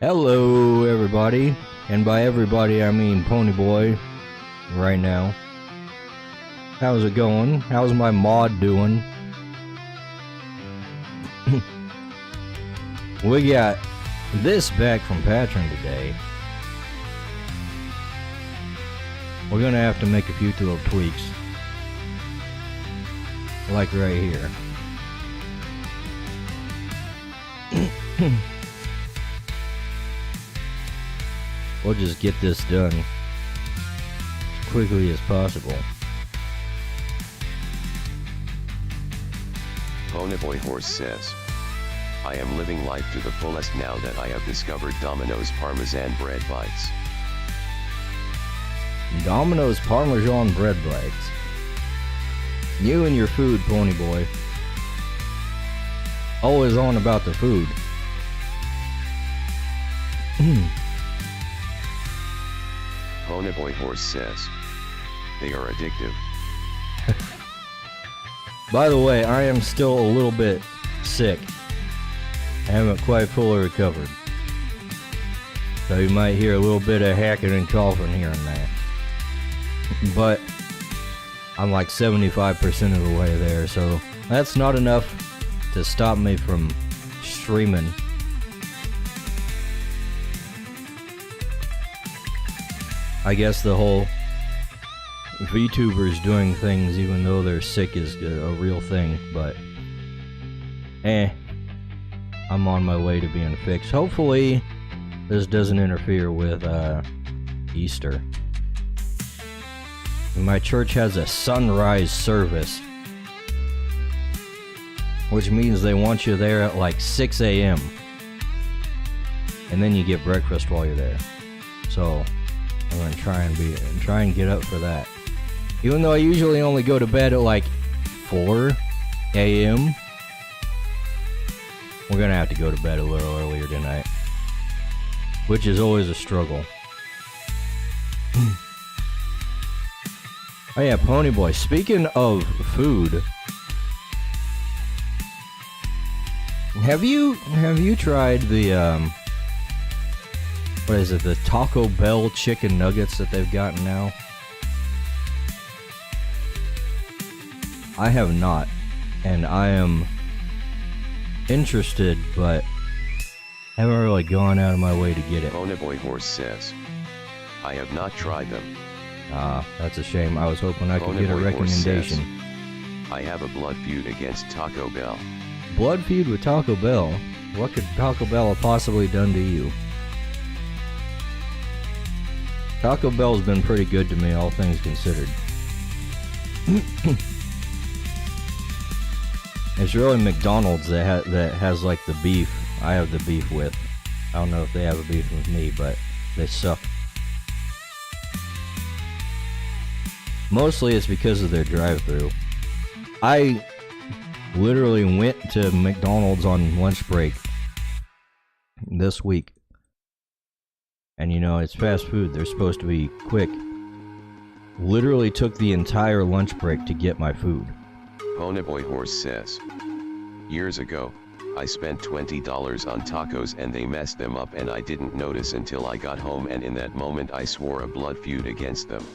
Hello everybody, and by everybody I mean Ponyboy right now. How's it going? How's my mod doing? We got this back from Patron today. We're gonna have to make a few little tweaks. Like right here. We'll just get this done as quickly as possible. Ponyboy Horse says, I am living life to the fullest now that I have discovered Domino's Parmesan bread bites. Domino's Parmesan bread bites. You and your food, Ponyboy. Always on about the food. Ponyboy Horse says, they are addictive. By the way, I am still a little bit sick. I haven't quite fully recovered. So you might hear a little bit of hacking and coughing here and there. But I'm like 75% of the way there, so that's not enough to stop me from streaming. I guess the whole VTubers doing things even though they're sick is a real thing, but I'm on my way to being fixed. Hopefully this doesn't interfere with Easter. My church has a sunrise service, which means they want you there at like 6 a.m. and then you get breakfast while you're there. So I'm gonna try and get up for that. Even though I usually only go to bed at like 4 a.m. We're gonna have to go to bed a little earlier tonight, which is always a struggle. Oh yeah, Ponyboy. Speaking of food, have you tried the what is it, the Taco Bell chicken nuggets that they've gotten now? I have not, and I am interested, but haven't really gone out of my way to get it. Ponyboy Horse says, I have not tried them. Ah, that's a shame. I was hoping I could get a recommendation. Says, I have a blood feud against Taco Bell. Blood feud with Taco Bell? What could Taco Bell have possibly done to you? Taco Bell's been pretty good to me, all things considered. It's really McDonald's that has like the beef. I have the beef with. I don't know if they have a beef with me, but they suck. Mostly it's because of their drive-thru. I literally went to McDonald's on lunch break this week. And you know, it's fast food. They're supposed to be quick. Literally took the entire lunch break to get my food. Ponyboy Horse says, years ago, I spent $20 on tacos and they messed them up and I didn't notice until I got home, and in that moment I swore a blood feud against them.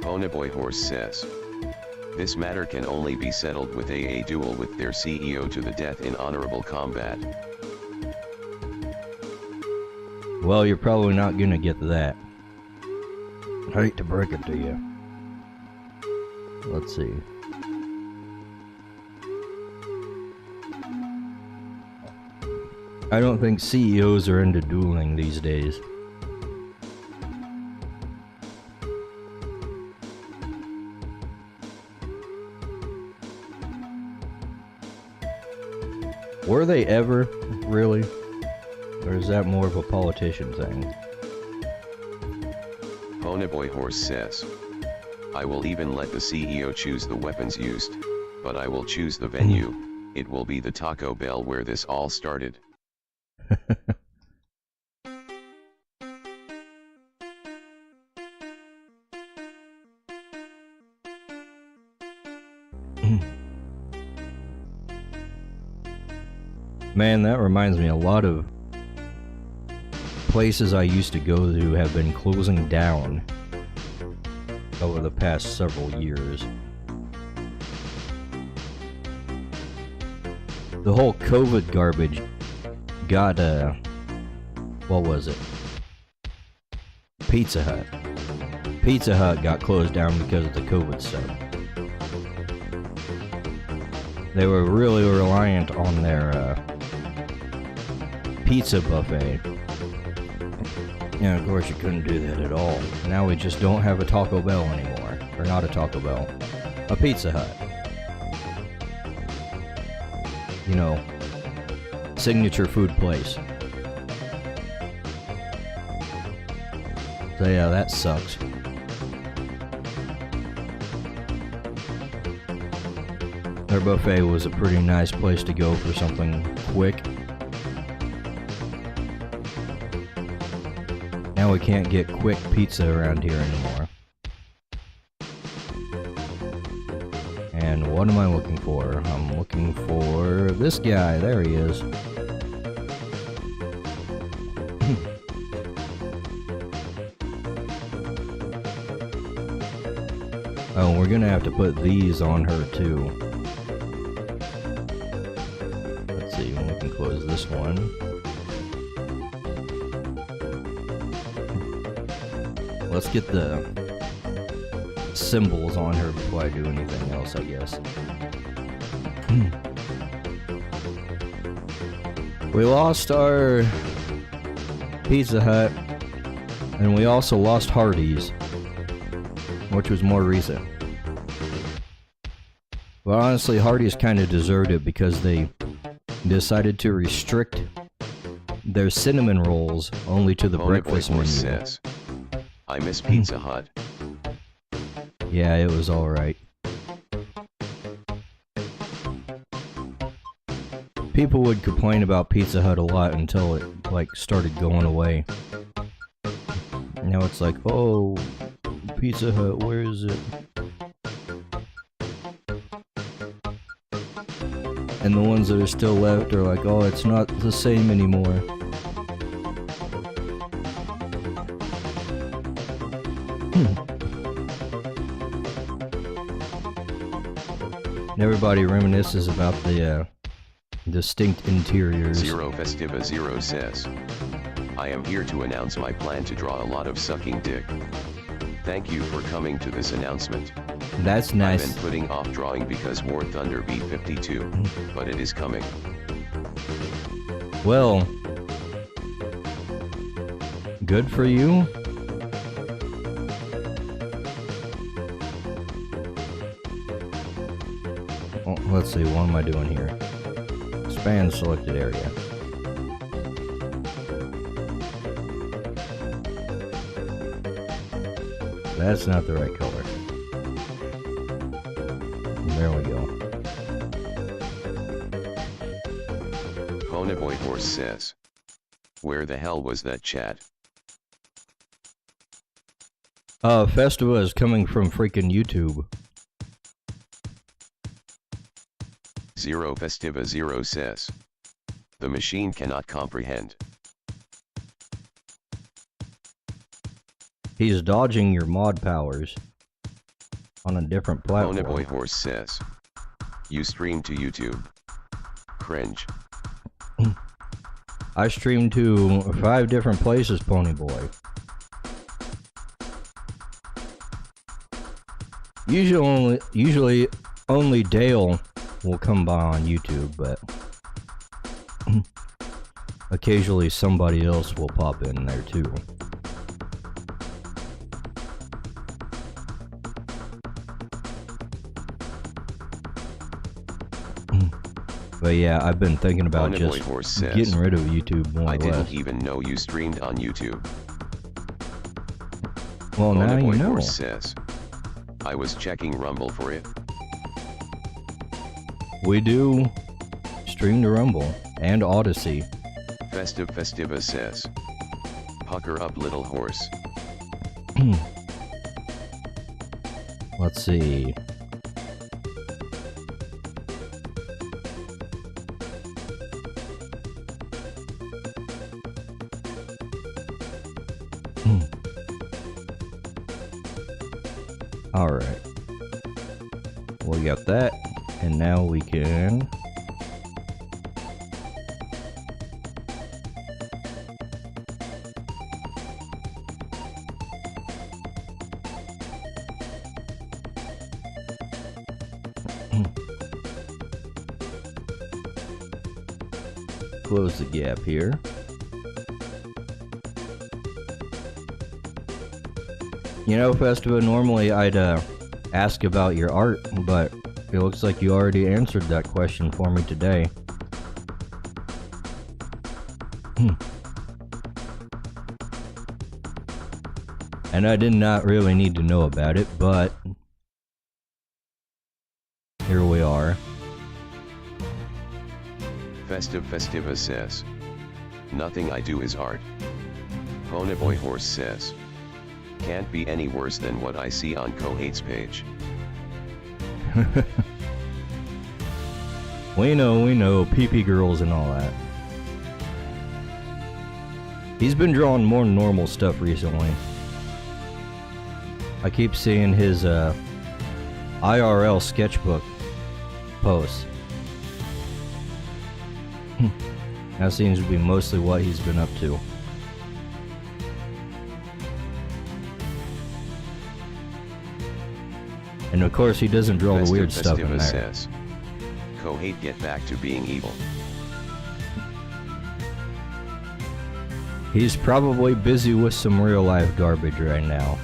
Ponyboy Horse says, this matter can only be settled with a duel with their CEO to the death in honorable combat. Well, you're probably not gonna get that. I hate to break it to you. Let's see. I don't think CEOs are into dueling these days. Were they ever, really? Or is that more of a politician thing? Ponyboy Horse says, I will even let the CEO choose the weapons used, but I will choose the venue. It will be the Taco Bell where this all started. Man, that reminds me, a lot of places I used to go to have been closing down over the past several years. The whole COVID garbage got, what was it? Pizza Hut. Pizza Hut got closed down because of the COVID stuff. They were really reliant on their pizza buffet. And of course you couldn't do that at all. Now we just don't have a Taco Bell anymore. Or not a Taco Bell. A Pizza Hut. You know, signature food place. So yeah, that sucks. Their buffet was a pretty nice place to go for something quick. Now we can't get quick pizza around here anymore. And what am I looking for? I'm looking for this guy. There he is. Oh, we're gonna have to put these on her too. Let's see, we can close this one. Let's get the symbols on her before I do anything else, I guess. We lost our Pizza Hut, and we also lost Hardee's, which was more recent. But honestly, Hardee's kind of deserved it because they decided to restrict their cinnamon rolls only to the breakfast menu. Says, I miss Pizza Hut. Yeah, it was alright. People would complain about Pizza Hut a lot until it, like, started going away. Now it's like, oh, Pizza Hut, where is it? And the ones that are still left are like, oh, it's not the same anymore. Everybody reminisces about the distinct interiors. Zero Festiva Zero says, I am here to announce my plan to draw a lot of sucking dick. Thank you for coming to this announcement. That's nice. I've been putting off drawing because War Thunder beat 52, but it is coming. Well, good for you. Oh, let's see, what am I doing here? Expand selected area. That's not the right color. There we go. Ponyboy Horse says, where the hell was that chat? Festiva is coming from freaking YouTube. Zero Festiva Zero says, the machine cannot comprehend. He's dodging your mod powers on a different platform. Ponyboy Horse says, you stream to YouTube. Cringe. I stream to 5 different places, Ponyboy. Usually only Dale will come by on YouTube, but occasionally somebody else will pop in there too. But yeah, I've been thinking about just getting rid of YouTube more or less. I didn't even know you streamed on YouTube. Well, now you know. Horse says, I was checking Rumble for it. We do stream to Rumble and Odyssey. Festiva says, pucker up little horse. Let's see. Alright. We got that, and now we can... close the gap here. You know, Festiva, normally I'd ask about your art, but it looks like you already answered that question for me today. And I did not really need to know about it, but here we are. Festiva says, nothing I do is art. Ponyboy Horse says, can't be any worse than what I see on Kohate's page. We know, PP girls and all that. He's been drawing more normal stuff recently. I keep seeing his IRL sketchbook posts. That seems to be mostly what he's been up to. And of course he doesn't draw the weird stuff in there. Says, Kohate get back to being evil. He's probably busy with some real life garbage right now.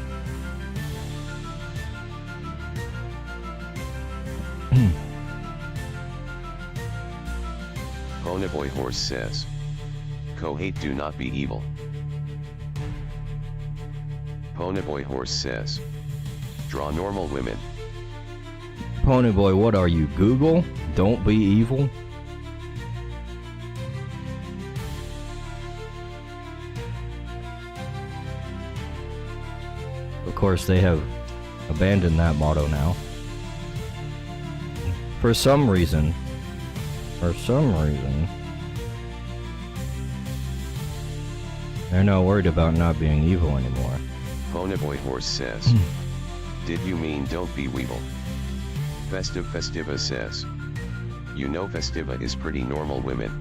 Ponyboy Horse says, Kohate do not be evil. Ponyboy Horse says, draw normal women. Ponyboy, what are you, Google? Don't be evil? Of course, they have abandoned that motto now. For some reason, they're not worried about not being evil anymore. Ponyboy Horse says, did you mean don't be weevil? Festiva says, you know Festiva is pretty normal women.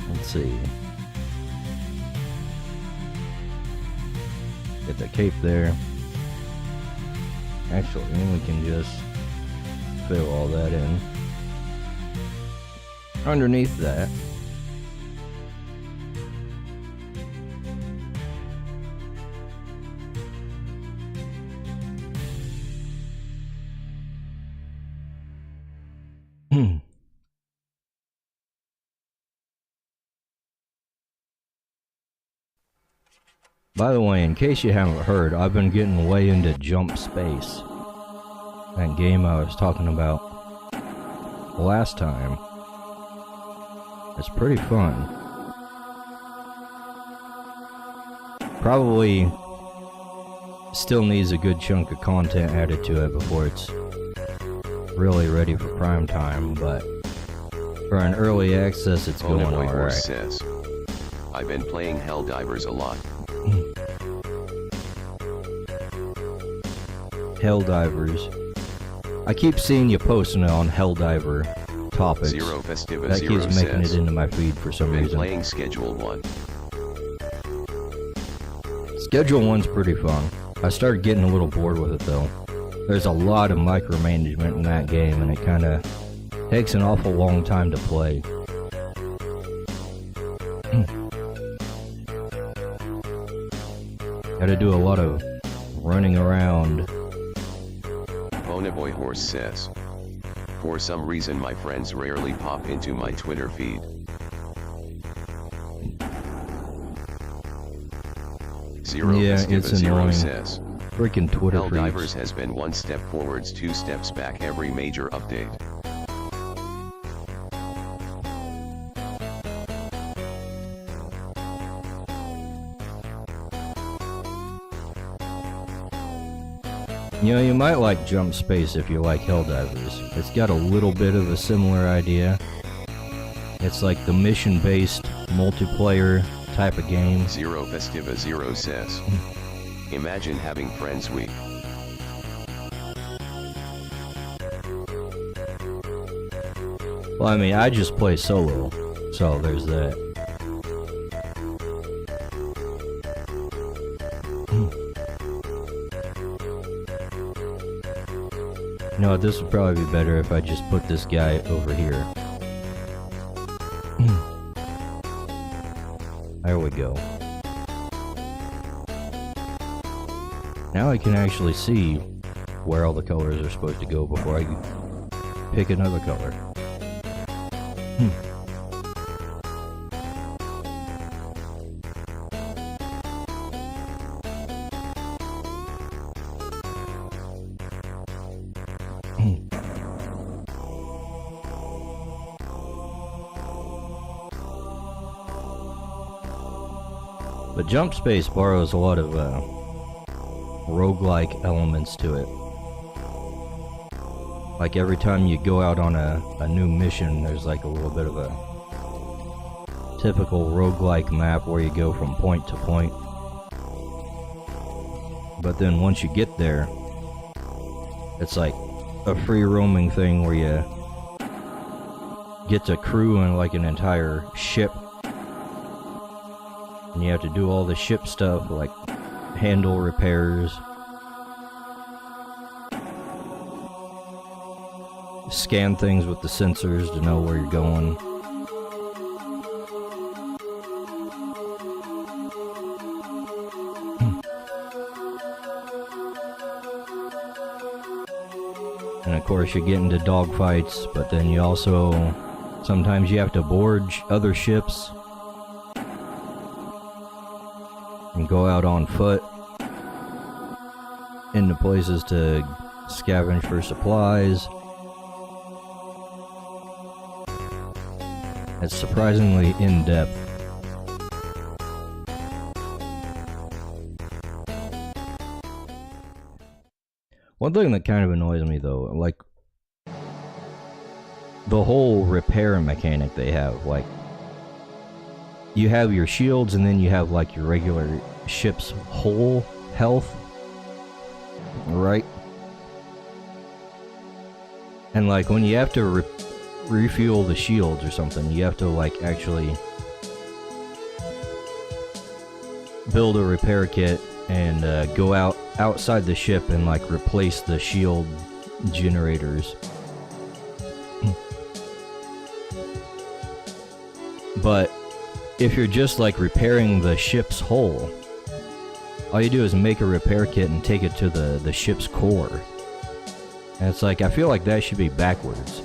Let's see. Get the cape there. Actually, we can just fill all that in. Underneath that, by the way, in case you haven't heard, I've been getting way into Jump Space. That game I was talking about last time. It's pretty fun. Probably still needs a good chunk of content added to it before it's really ready for prime time, but for an early access, it's going alright. Says, I've been playing Helldivers a lot. Helldivers. I keep seeing you posting it on Helldiver topics. Zero Festiva that Zero keeps making says, it into my feed for some been reason. Playing Schedule 1. Schedule 1's pretty fun. I started getting a little bored with it though. There's a lot of micromanagement in that game and it kinda takes an awful long time to play. Gotta do a lot of running around. Ponyboy Horse says, for some reason my friends rarely pop into my Twitter feed. Zero Yeah, Festiva it's Zero annoying. says, Freaking Twitter Helldivers freaks. has been one step forwards, 2 steps back every major update. You know, you might like Jump Space if you like Helldivers. It's got a little bit of a similar idea. It's like the mission-based multiplayer type of game. Zero Festiva Zero says. Imagine having friends week. Well, I mean, I just play solo, so there's that. You know what, this would probably be better if I just put this guy over here. There we go. Now I can actually see where all the colors are supposed to go before I pick another color. But Jump Space borrows a lot of roguelike elements to it. Like every time you go out on a new mission, there's like a little bit of a typical roguelike map where you go from point to point. But then once you get there, it's like a free roaming thing where you get to crew in like an entire ship. And you have to do all the ship stuff, like handle repairs, scan things with the sensors to know where you're going. And of course you get into dogfights, but then you also, sometimes you have to board other ships and go out on foot into places to scavenge for supplies. It's surprisingly in-depth. One thing that kind of annoys me though, like the whole repair mechanic they have, like you have your shields and then you have like your regular ship's whole health, right? And like when you have to refuel the shields or something, you have to like actually build a repair kit and go outside the ship and like replace the shield generators. But if you're just like repairing the ship's hull, all you do is make a repair kit and take it to the ship's core. And it's like, I feel like that should be backwards.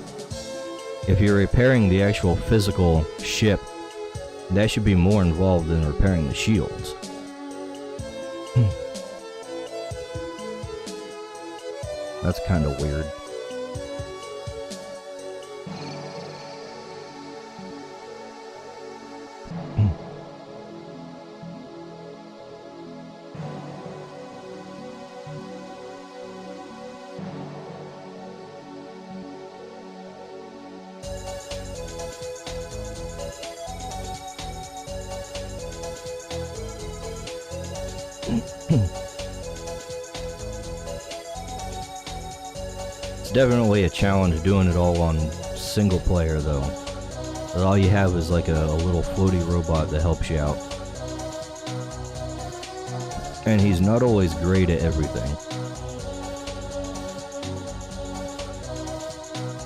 If you're repairing the actual physical ship, that should be more involved than repairing the shields. That's kind of weird. It's definitely a challenge doing it all on single player though. But all you have is like a little floaty robot that helps you out. And he's not always great at everything.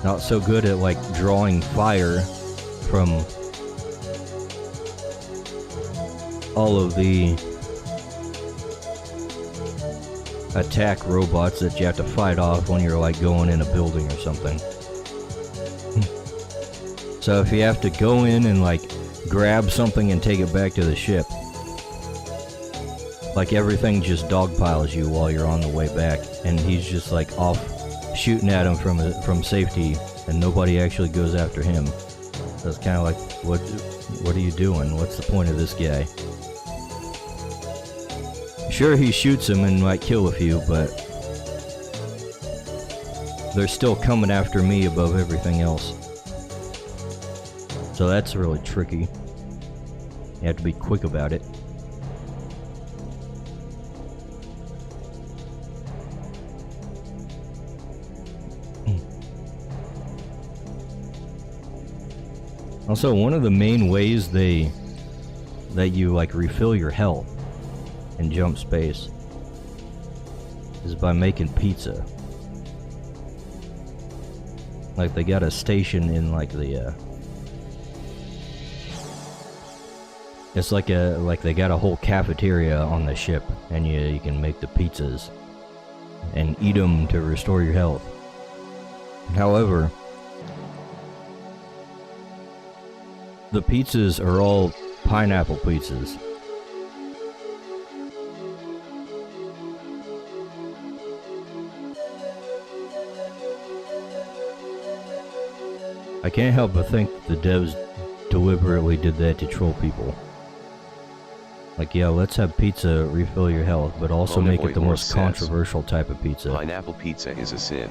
Not so good at like drawing fire from all of the attack robots that you have to fight off when you're like going in a building or something. So if you have to go in and like grab something and take it back to the ship, like everything just dogpiles you while you're on the way back, and he's just like off shooting at him from safety, and nobody actually goes after him. So it's kind of like, what are you doing? What's the point of this guy? Sure, he shoots him and might kill a few, but they're still coming after me above everything else. So that's really tricky. You have to be quick about it. Also, one of the main ways that you like refill your health in Jump Space is by making pizza. Like they got a station in like the it's like they got a whole cafeteria on the ship, and you can make the pizzas and eat them to restore your health. However, the pizzas are all pineapple pizzas. I can't help but think the devs deliberately did that to troll people. Like, yeah, let's have pizza refill your health, but also make it the most controversial type of pizza. Pineapple pizza is a sin.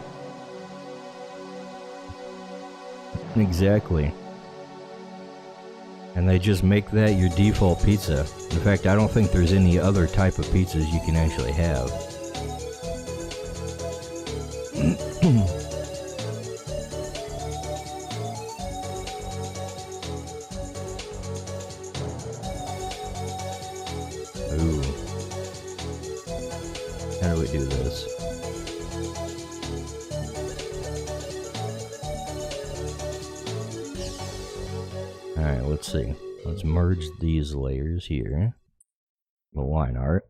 Exactly. And they just make that your default pizza. In fact, I don't think there's any other type of pizzas you can actually have. Ooh. How do we do this? Alright, let's see. Let's merge these layers here. The line art.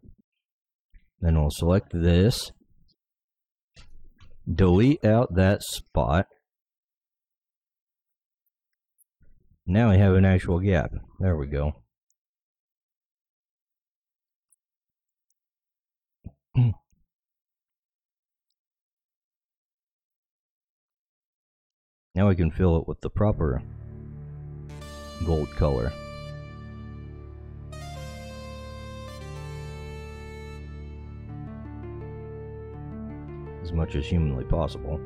Then we'll select this. Delete out that spot. Now we have an actual gap. There we go. Now we can fill it with the proper gold color. As much as humanly possible.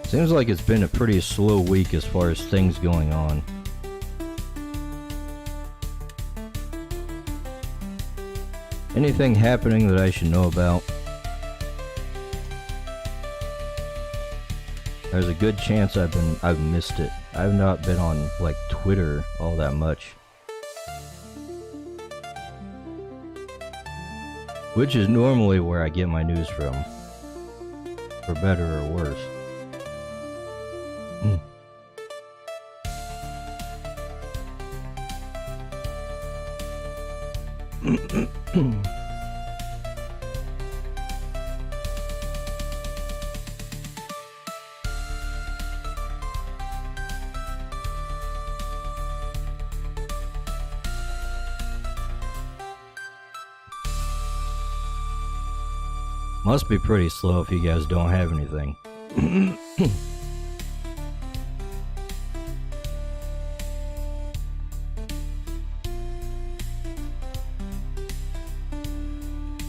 Seems like it's been a pretty slow week as far as things going on. Anything happening that I should know about? There's a good chance I've missed it. I've not been on like Twitter all that much. Which is normally where I get my news from. For better or worse. Must be pretty slow if you guys don't have anything.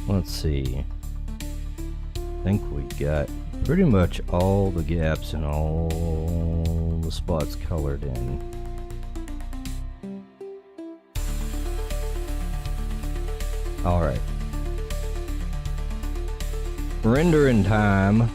Let's see. I think we got pretty much all the gaps and all the spots colored in. Alright. Render in time.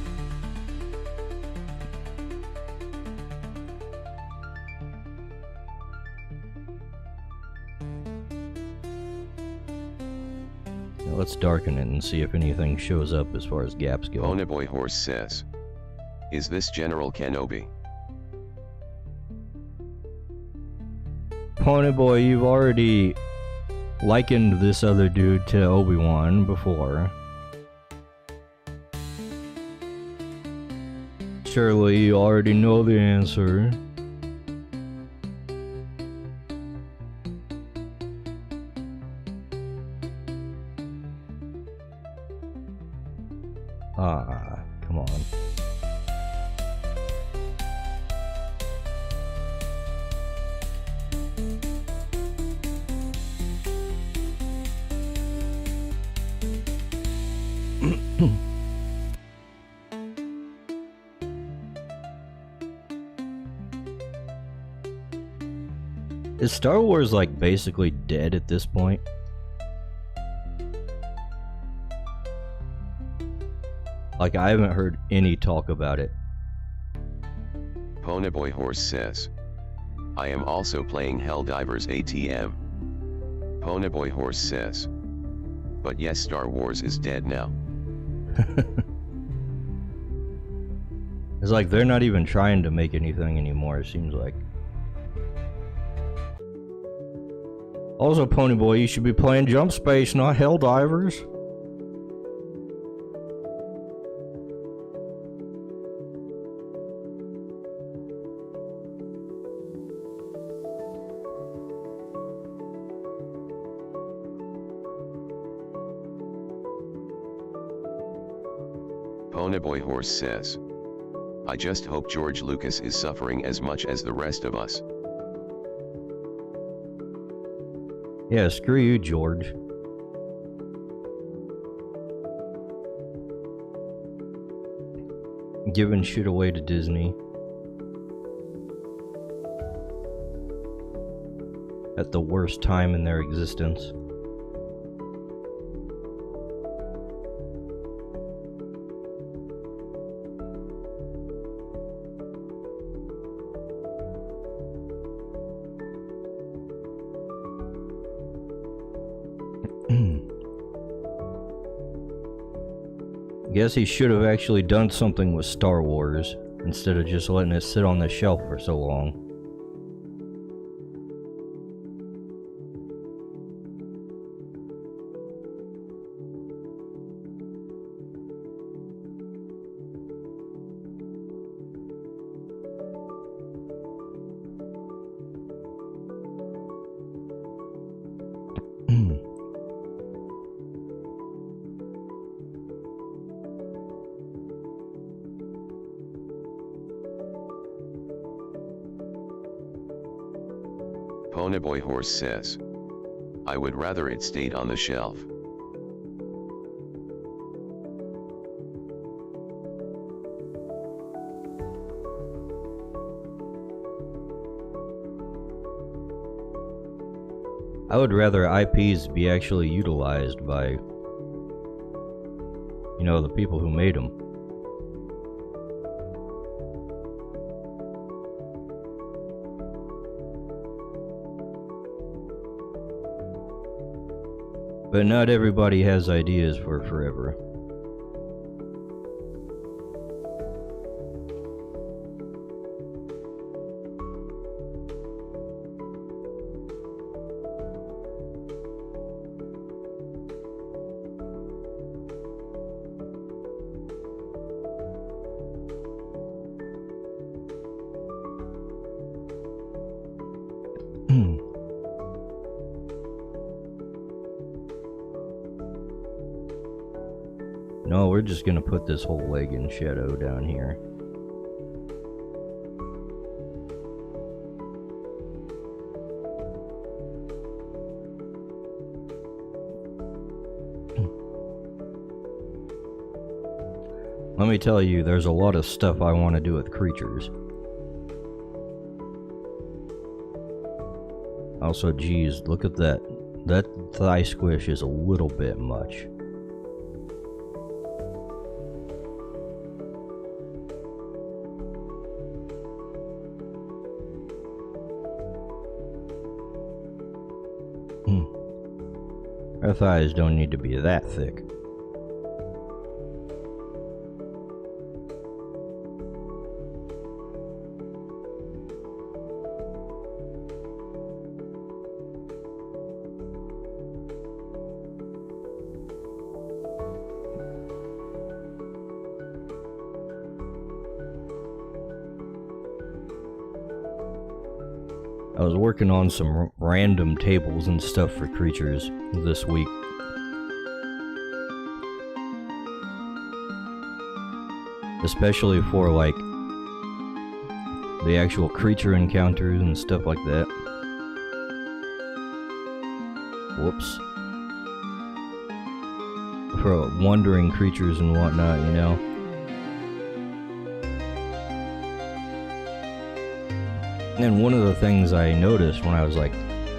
Let's darken it and see if anything shows up as far as gaps go. Bonaboy Horse says, "Is this General Kenobi?" Pony Boy, you've already likened this other dude to Obi-Wan before. Surely you already know the answer. Ah, come on. Is Star Wars like basically dead at this point? Like, I haven't heard any talk about it. Ponyboy Horse says, I am also playing Helldivers ATM. Ponyboy Horse says, but yes, Star Wars is dead now. It's like they're not even trying to make anything anymore, it seems like. Also, Ponyboy, you should be playing Jump Space, not Helldivers. Ponyboy Horse says, I just hope George Lucas is suffering as much as the rest of us. Yeah, screw you, George. Giving shit away to Disney. At the worst time in their existence. Guess he should have actually done something with Star Wars instead of just letting it sit on the shelf for so long. Ponyboy Horse says, I would rather it stayed on the shelf. I would rather IPs be actually utilized by, you know, the people who made them. But not everybody has ideas for forever. No, we're just gonna put this whole leg in shadow down here. Let me tell you, there's a lot of stuff I want to do with Crytures. Also, geez, look at that. That thigh squish is a little bit much. Our thighs don't need to be that thick. I was working on some random tables and stuff for Crytures this week. Especially for like the actual creature encounters and stuff like that. Whoops. For wandering creatures and whatnot, you know. And one of the things I noticed when I was like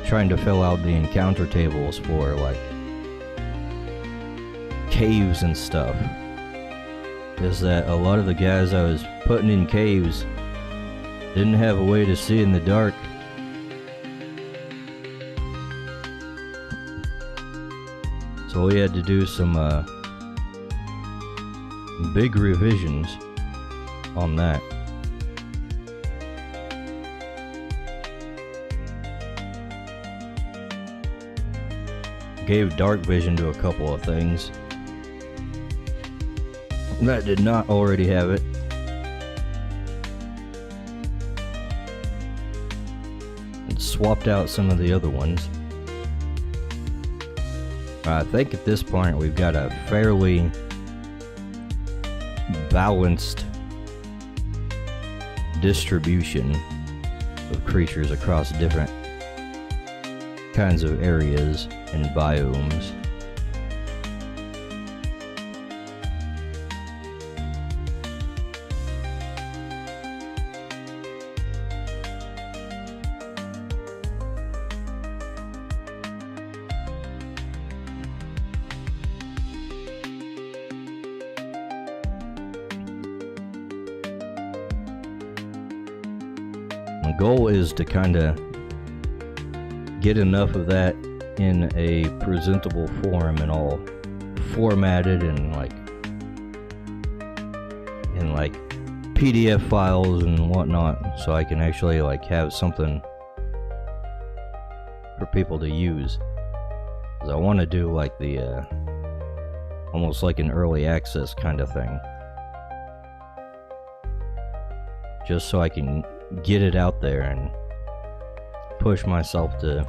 trying to fill out the encounter tables for like caves and stuff is that a lot of the guys I was putting in caves didn't have a way to see in the dark. So we had to do some big revisions on that. Gave dark vision to a couple of things that did not already have it. And swapped out some of the other ones. I think at this point we've got a fairly balanced distribution of creatures across different kinds of areas and biomes. The goal is to kind of get enough of that in a presentable form and all formatted and like in like PDF files and whatnot, so I can actually like have something for people to use. 'Cause I want to do like the almost like an early access kind of thing, just so I can get it out there and push myself to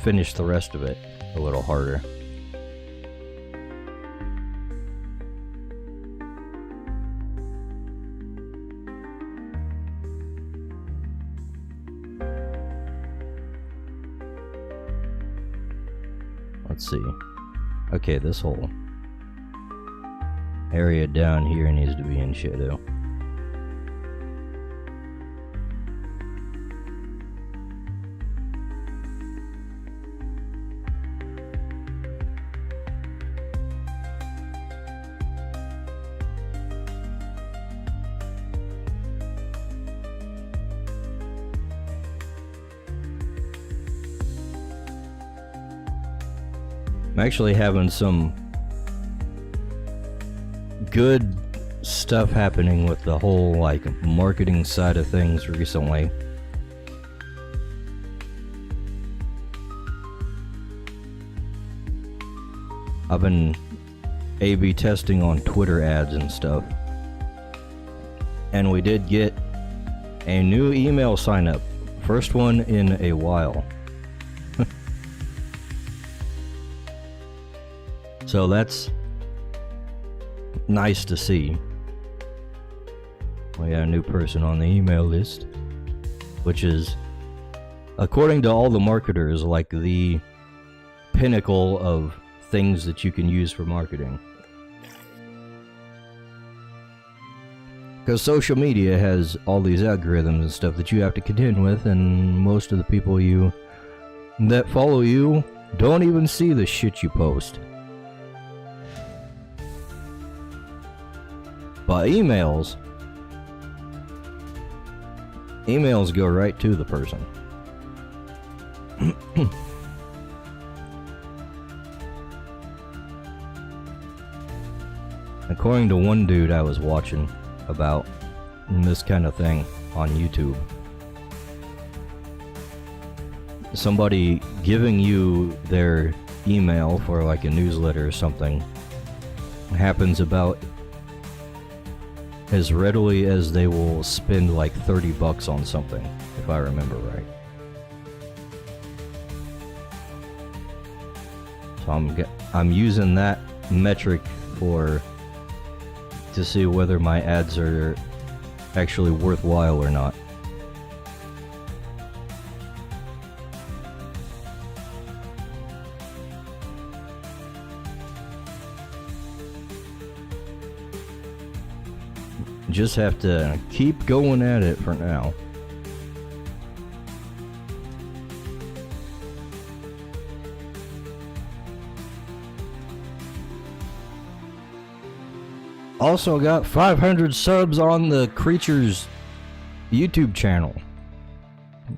finish the rest of it a little harder. Let's see. Okay, this whole area down here needs to be in shadow. I'm actually having some good stuff happening with the whole like marketing side of things recently. I've been A/B testing on Twitter ads and stuff, and we did get a new email sign up, first one in a while. So that's nice to see. We got a new person on the email list, which is, according to all the marketers, like the pinnacle of things that you can use for marketing. Because social media has all these algorithms and stuff that you have to contend with, and most of the people that follow you don't even see the shit you post. But emails go right to the person. According to one dude I was watching about this kind of thing on YouTube, somebody giving you their email for like a newsletter or something happens about as readily as they will spend like $30 on something, if I remember right. So I'm using that metric to see whether my ads are actually worthwhile or not. Just have to keep going at it for now. Also got 500 subs on the Crytures YouTube channel.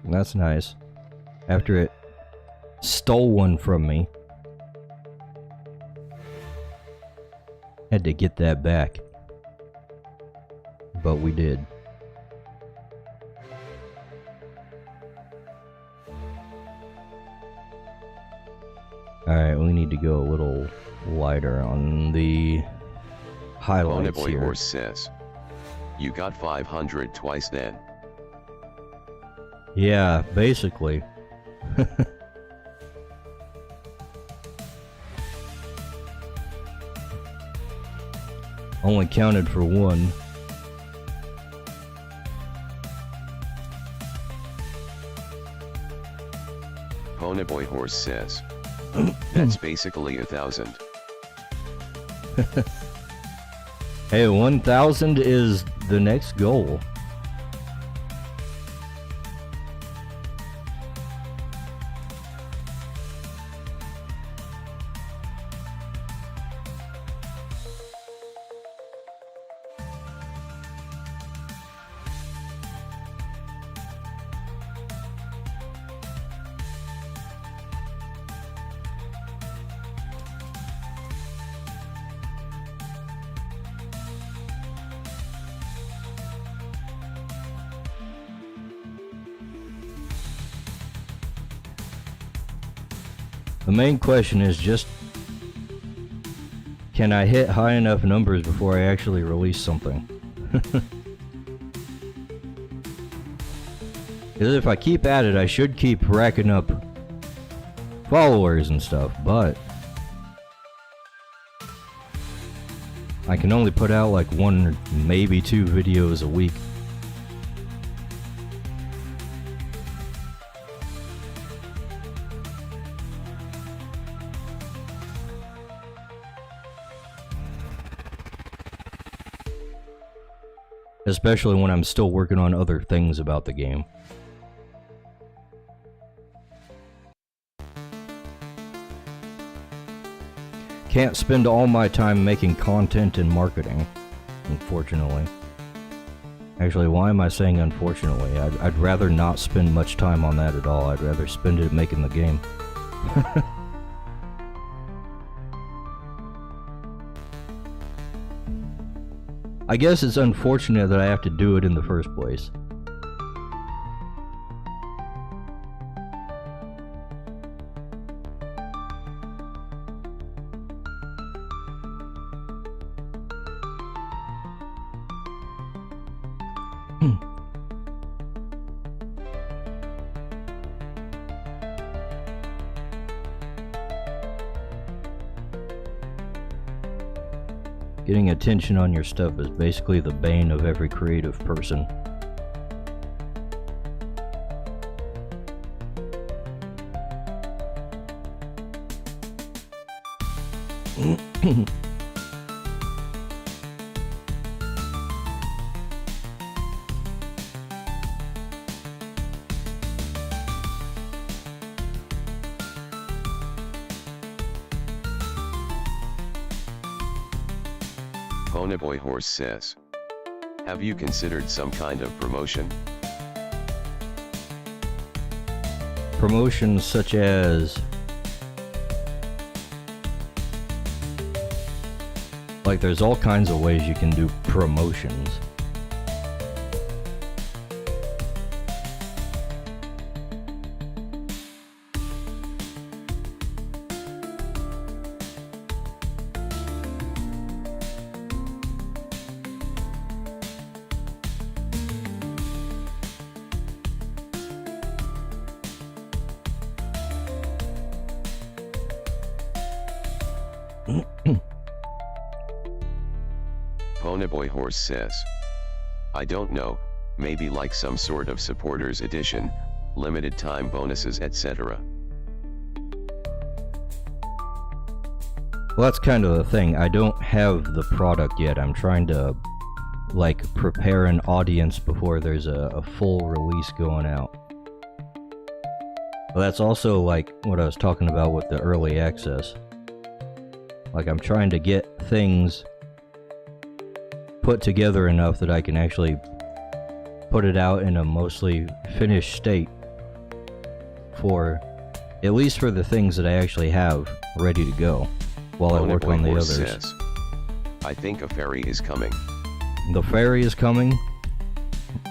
That's nice. After it stole one from me. Had to get that back. But we did. Alright, we need to go a little lighter on the highlights Boy here. Horse says, "You got 500 twice then." Yeah, basically. Only counted for one. Ponyboy Horse says, "That's basically 1,000. Hey, 1,000 is the next goal. The main question is just, can I hit high enough numbers before I actually release something? Because if I keep at it, I should keep racking up followers and stuff, but I can only put out like 1 or maybe 2 videos a week. Especially when I'm still working on other things about the game. Can't spend all my time making content and marketing, unfortunately. Actually, why am I saying unfortunately? I'd rather not spend much time on that at all. I'd rather spend it making the game. I guess it's unfortunate that I have to do it in the first place. Getting attention on your stuff is basically the bane of every creative person. Ponyboy Horse says, "Have you considered some kind of promotion?" Promotions such as... like, there's all kinds of ways you can do promotions. Ponyboy Horse says, I don't know, maybe like some sort of supporters edition, limited time bonuses etc. Well, that's kind of the thing. I don't have the product yet. I'm trying to, like, prepare an audience before there's a full release going out. Well, that's also, like, what I was talking about with the early access. Like, I'm trying to get things put together enough that I can actually put it out in a mostly finished state for, at least for the things that I actually have ready to go. While I work on the others. Says, I think a fairy is coming. The fairy is coming?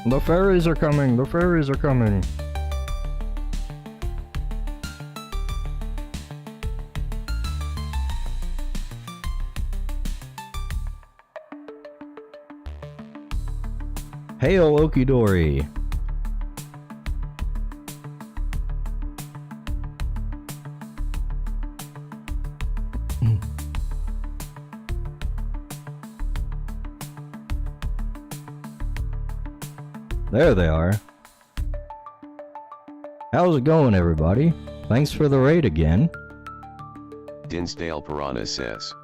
The fairies are coming! The fairies are coming! Hail Okidori! There they are. How's it going, everybody? Thanks for the raid again. Dinsdale Piranha says,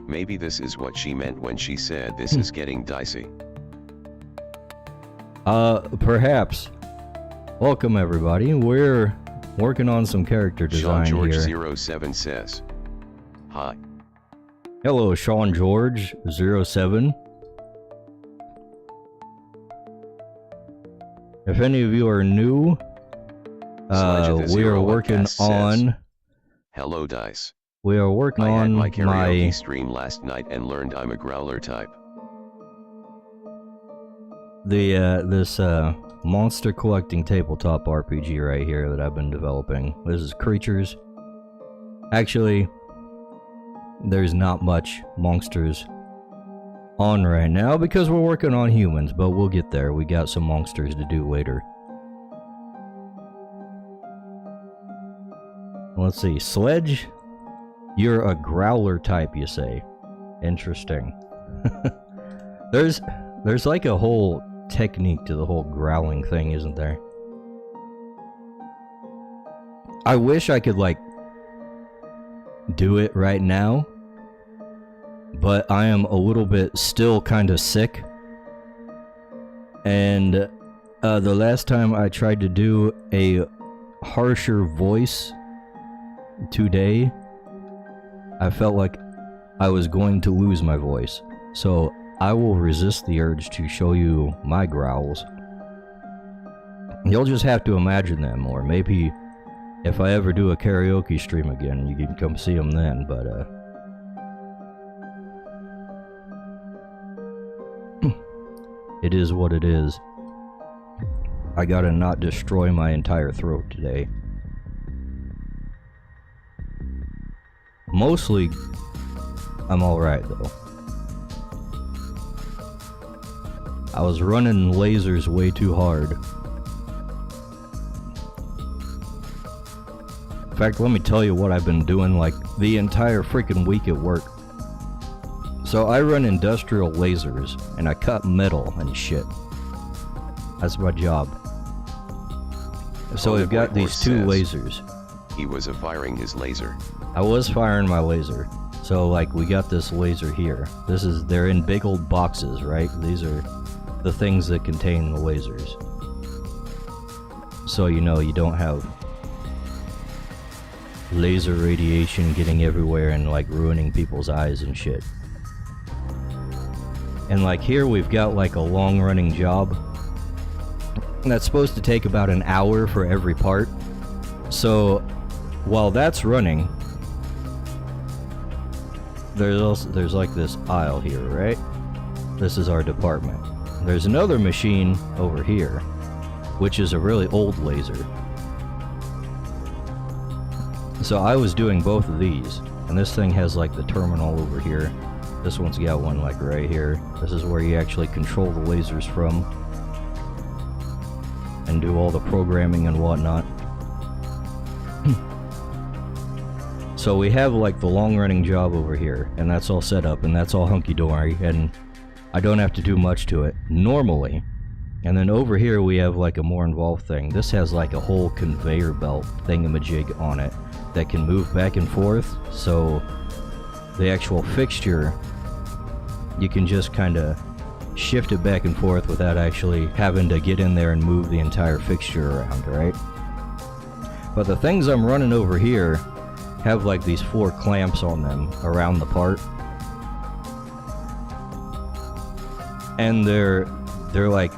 maybe this is what she meant when she said this is getting dicey. Perhaps. Welcome, everybody. We're working on some character design Sean George here. 07 says, hi. Hello, Sean George 07. If any of you are new, we are working on... Hello, Dice. We are working on my karaoke stream last night and learned I'm a growler type. This monster collecting tabletop RPG right here that I've been developing. This is Crytures. Actually, there's not much monsters on right now because we're working on humans, but we'll get there. We got some monsters to do later. Let's see. Sledge? You're a growler type, you say. Interesting. There's like a whole technique to the whole growling thing, isn't there? I wish I could, like, do it right now, but I am a little bit still kind of sick. And the last time I tried to do a harsher voice today, I felt like I was going to lose my voice. So I will resist the urge to show you my growls. You'll just have to imagine them, or maybe if I ever do a karaoke stream again, you can come see them then, but it is what it is. I gotta not destroy my entire throat today. Mostly, I'm alright though. I was running lasers way too hard. In fact, let me tell you what I've been doing like the entire freaking week at work. So I run industrial lasers, and I cut metal and shit. That's my job. So we've got these two lasers. He was firing his laser. I was firing my laser. So like we got this laser here. They're in big old boxes, right? These are the things that contain the lasers. So you know you don't have laser radiation getting everywhere and like ruining people's eyes and shit. And like here we've got like a long running job that's supposed to take about an hour for every part. So while that's running, there's like this aisle here, right? This is our department. There's another machine over here, which is a really old laser. So I was doing both of these, and this thing has like the terminal over here. This one's got one like right here. This is where you actually control the lasers from and do all the programming and whatnot. So we have like the long-running job over here, and that's all set up, and that's all hunky-dory, and I don't have to do much to it normally. And then over here we have like a more involved thing. This has like a whole conveyor belt thingamajig on it that can move back and forth, so the actual fixture, you can just kind of shift it back and forth without actually having to get in there and move the entire fixture around, right? But the things I'm running over here have like these 4 clamps on them around the part, and they're like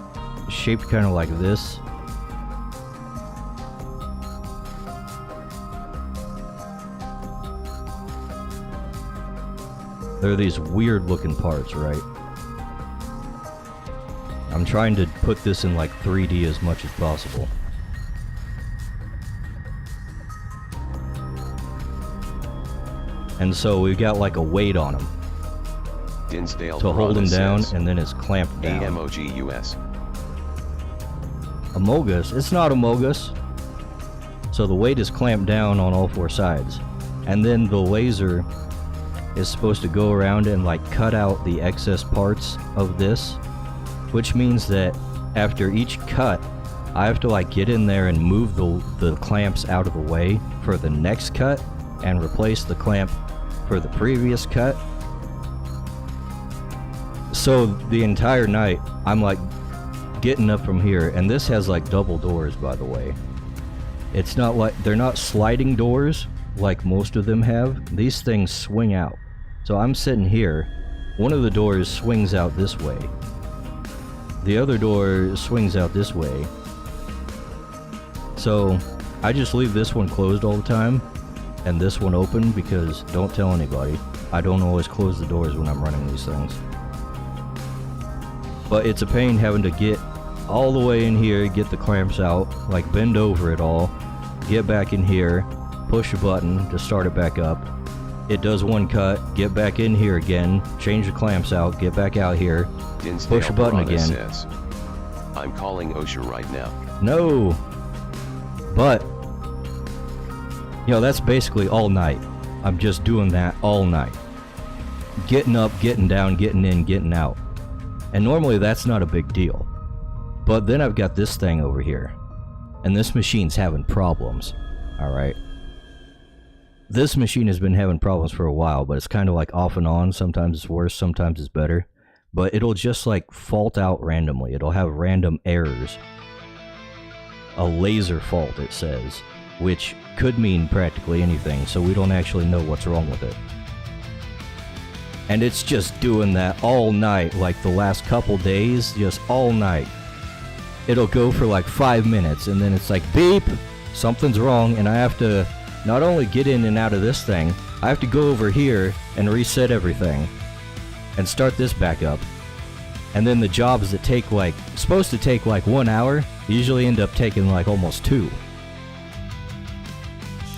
shaped kind of like this. They're these weird looking parts, right? I'm trying to put this in like 3D as much as possible. And so we've got like a weight on them Dinsdale to hold them down, says, and then it's clamped down. AMOGUS. Amogus? It's not Amogus. So the weight is clamped down on all 4 sides. And then the laser is supposed to go around and like cut out the excess parts of this, which means that after each cut, I have to like get in there and move the clamps out of the way for the next cut and replace the clamp for the previous cut. So the entire night I'm like getting up from here, and this has like double doors, by the way. It's not like, they're not sliding doors like most of them have. These things swing out. So I'm sitting here, one of the doors swings out this way, the other door swings out this way. So I just leave this one closed all the time and this one open, because don't tell anybody, I don't always close the doors when I'm running these things. But it's a pain having to get all the way in here, get the clamps out, like bend over it all, get back in here, push a button to start it back up. It does one cut, get back in here again, change the clamps out, get back out here, Dinsdale push a button again. Says, I'm calling OSHA right now. No! But, you know, that's basically all night. I'm just doing that all night. Getting up, getting down, getting in, getting out. And normally that's not a big deal. But then I've got this thing over here. And this machine's having problems. Alright? This machine has been having problems for a while, but it's kind of like off and on. Sometimes it's worse, sometimes it's better. But it'll just like fault out randomly. It'll have random errors. A laser fault, it says. Which could mean practically anything, so we don't actually know what's wrong with it. And it's just doing that all night, like the last couple days, just all night. It'll go for like 5 minutes, and then it's like, beep, something's wrong, and I have to not only get in and out of this thing, I have to go over here and reset everything, and start this back up. And then the jobs that take like, supposed to take like 1 hour, usually end up taking like almost 2.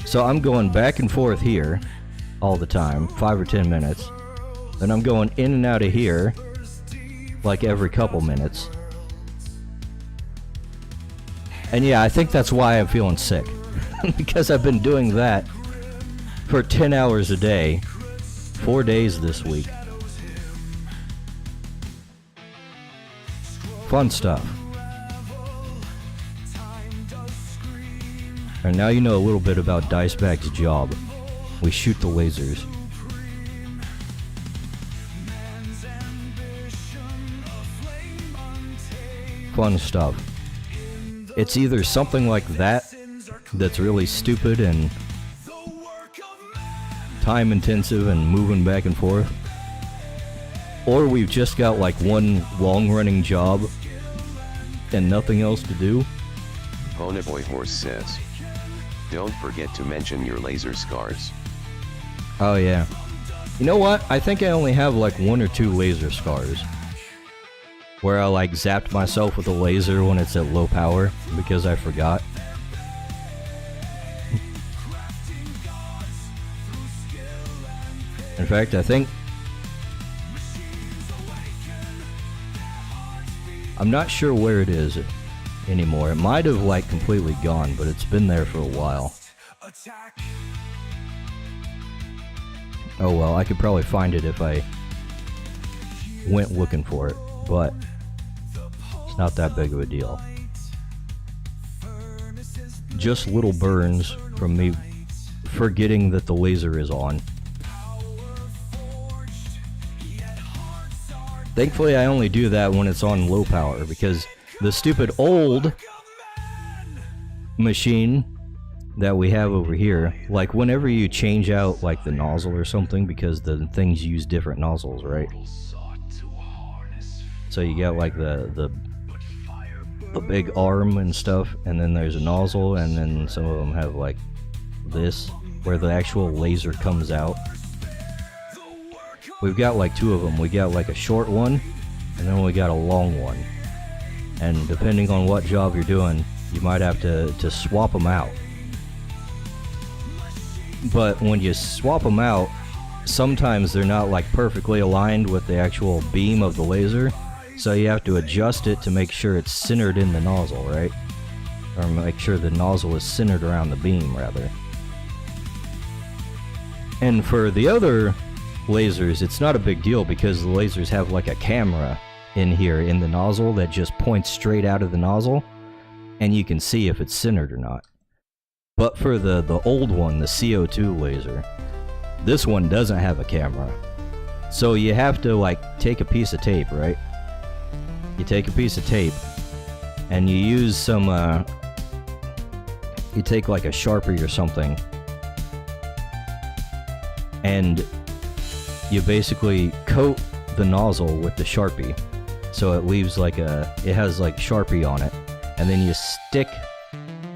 So I'm going back and forth here all the time, 5 or 10 minutes. Then I'm going in and out of here like every couple minutes. And yeah, I think that's why I'm feeling sick. Because I've been doing that for 10 hours a day, 4 days this week. Fun stuff. And now you know a little bit about Dicebag's job. We shoot the lasers. Fun stuff. It's either something like that that's really stupid and time intensive and moving back and forth, or we've just got like one long running job and nothing else to do. Ponyboy Horse says, don't forget to mention your laser scars. Oh yeah. You know what? I think I only have like 1 or 2 laser scars, where I like zapped myself with a laser when it's at low power because I forgot. In fact, I think I'm not sure where it is anymore. It might have like completely gone, but it's been there for a while. Oh well, I could probably find it if I went looking for it, but it's not that big of a deal. Just little burns from me forgetting that the laser is on. Thankfully, I only do that when it's on low power, because the stupid old machine that we have over here, like whenever you change out like the nozzle or something, because the things use different nozzles, right? So you got like the big arm and stuff, and then there's a nozzle, and then some of them have like this, where the actual laser comes out. We've got like two of them. We got like a short one, and then we got a long one. And depending on what job you're doing, you might have to swap them out. But when you swap them out, sometimes they're not like perfectly aligned with the actual beam of the laser, so you have to adjust it to make sure it's centered in the nozzle, right? Or make sure the nozzle is centered around the beam, rather. And for the other lasers, it's not a big deal, because the lasers have like a camera in here in the nozzle that just points straight out of the nozzle, and you can see if it's centered or not. But for the old one, the CO2 laser, this one doesn't have a camera. So you have to like take a piece of tape, right? You take a piece of tape and you use some you take like a Sharpie or something, and you basically coat the nozzle with the Sharpie, so it leaves like it has like Sharpie on it, and then you stick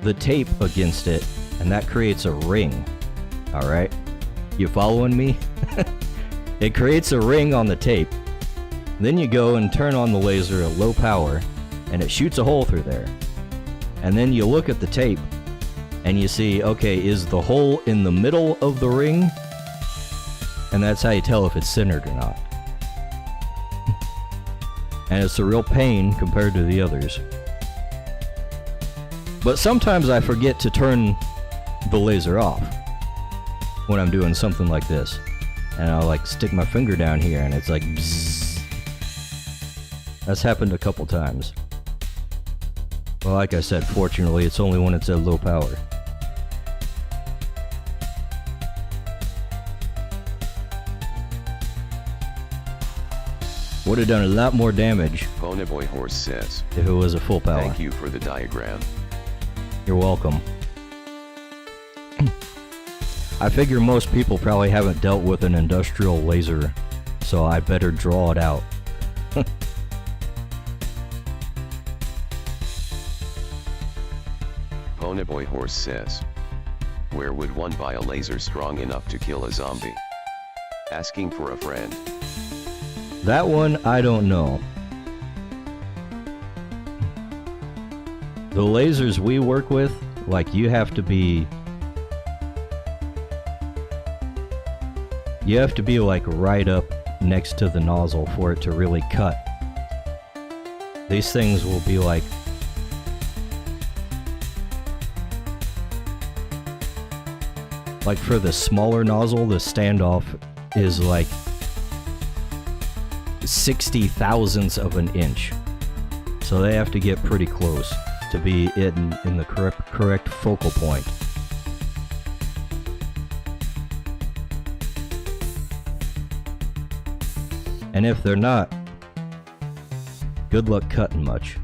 the tape against it, and that creates a ring. Alright? You following me? It creates a ring on the tape. Then you go and turn on the laser at low power, and it shoots a hole through there. And then you look at the tape, and you see, okay, is the hole in the middle of the ring? And that's how you tell if it's centered or not. And it's a real pain compared to the others. But sometimes I forget to turn the laser off when I'm doing something like this. And I'll like stick my finger down here and it's like bzzz. That's happened a couple times. Well, like I said, fortunately it's only when it's at low power. Would have done a lot more damage Ponyboy Horse says, if it was a full power. thank you for the diagram. You're welcome. I figure most people probably haven't dealt with an industrial laser, so I better draw it out. Ponyboy Horse says, where would one buy a laser strong enough to kill a zombie? Asking for a friend. That one, I don't know. The lasers we work with, like, you have to be like right up next to the nozzle for it to really cut. These things will be like for the smaller nozzle, the standoff is like 60 thousandths of an inch. So they have to get pretty close to be in the correct focal point. And if they're not, good luck cutting much.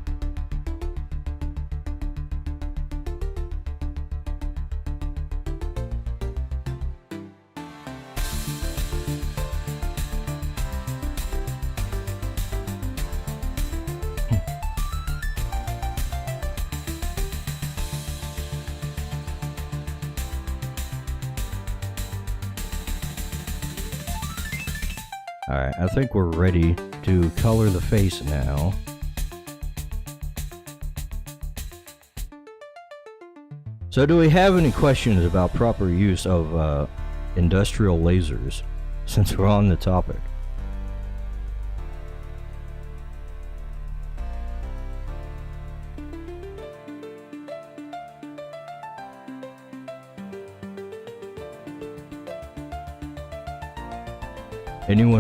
Alright, I think we're ready to color the face now. So do we have any questions about proper use of industrial lasers, since we're on the topic?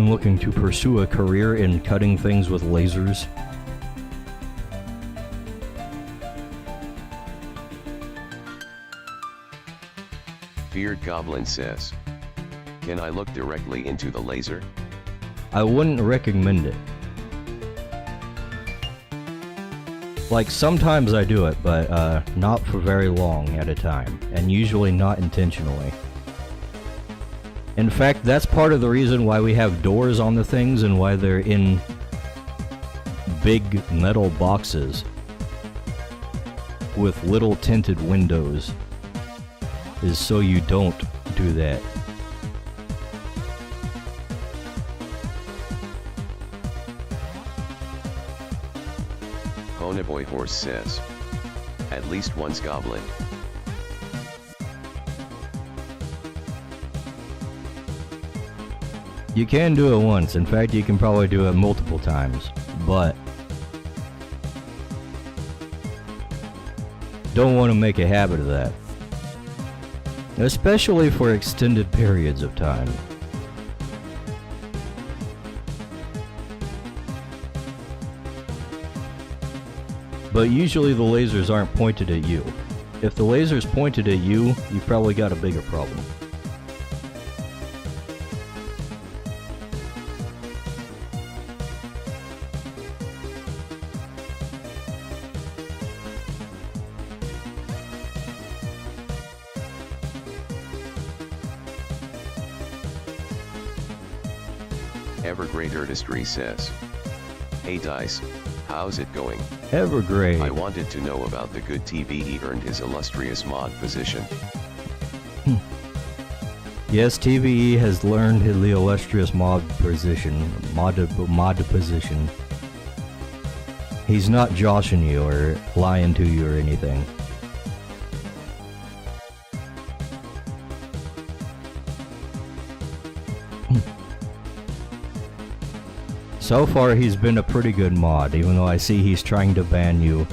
I'm looking to pursue a career in cutting things with lasers. Feared Goblin says, can I look directly into the laser? I wouldn't recommend it. Like, sometimes I do it, but not for very long at a time, and usually not intentionally. In fact, that's part of the reason why we have doors on the things and why they're in big metal boxes with little tinted windows, is so you don't do that. Ponyboy Horse says, at least once goblin. You can do it once. In fact, you can probably do it multiple times, but don't want to make a habit of that, especially for extended periods of time. But usually the lasers aren't pointed at you. If the laser's pointed at you, you've probably got a bigger problem. Evergrade Artistry says, hey Dice, how's it going? Evergrade. I wanted to know about the good TVE earned his illustrious mod position. Yes, TVE has learned his illustrious mod position. Mod position. He's not joshing you or lying to you or anything. So far, he's been a pretty good mod, even though I see he's trying to ban you.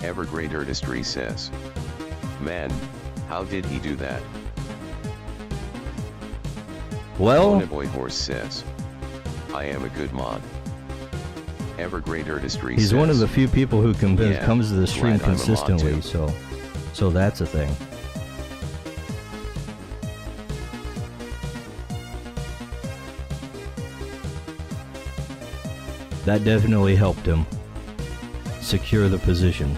Evergrade Artistry says, man, how did he do that? Well, Ponyboy Horse says, I am a good mod. Evergrade Artistry he's says, one of the few people who yeah, comes to the stream glad I'm a mod consistently, too. so that's a thing. That definitely helped him secure the position.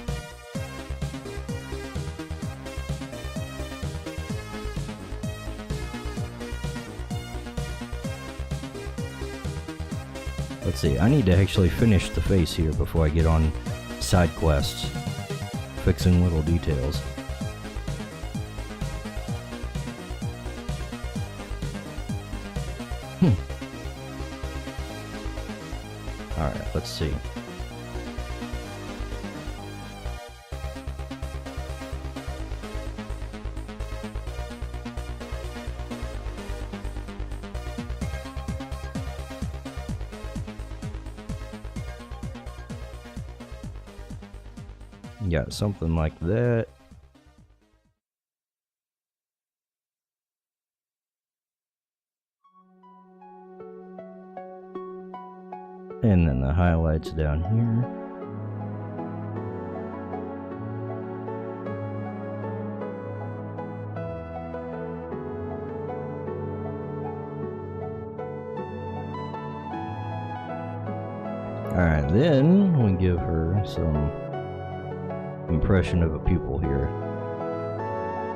Let's see, I need to actually finish the face here before I get on side quests, fixing little details. Alright, let's see. Yeah, something like that. And then the highlights down here. Alright, then we give her some impression of a pupil here.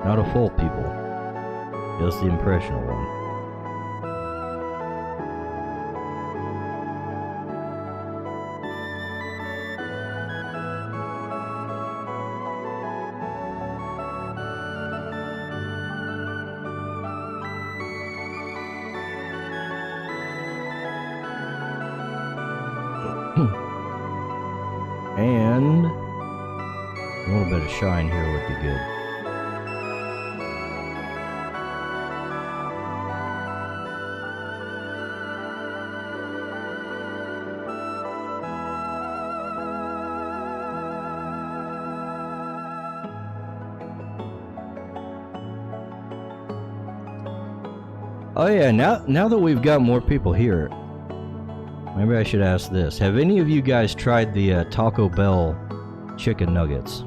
Not a full pupil, just the impression of one. And a little bit of shine here would be good. Oh yeah, now that we've got more people here, maybe I should ask this. Have any of you guys tried the Taco Bell chicken nuggets?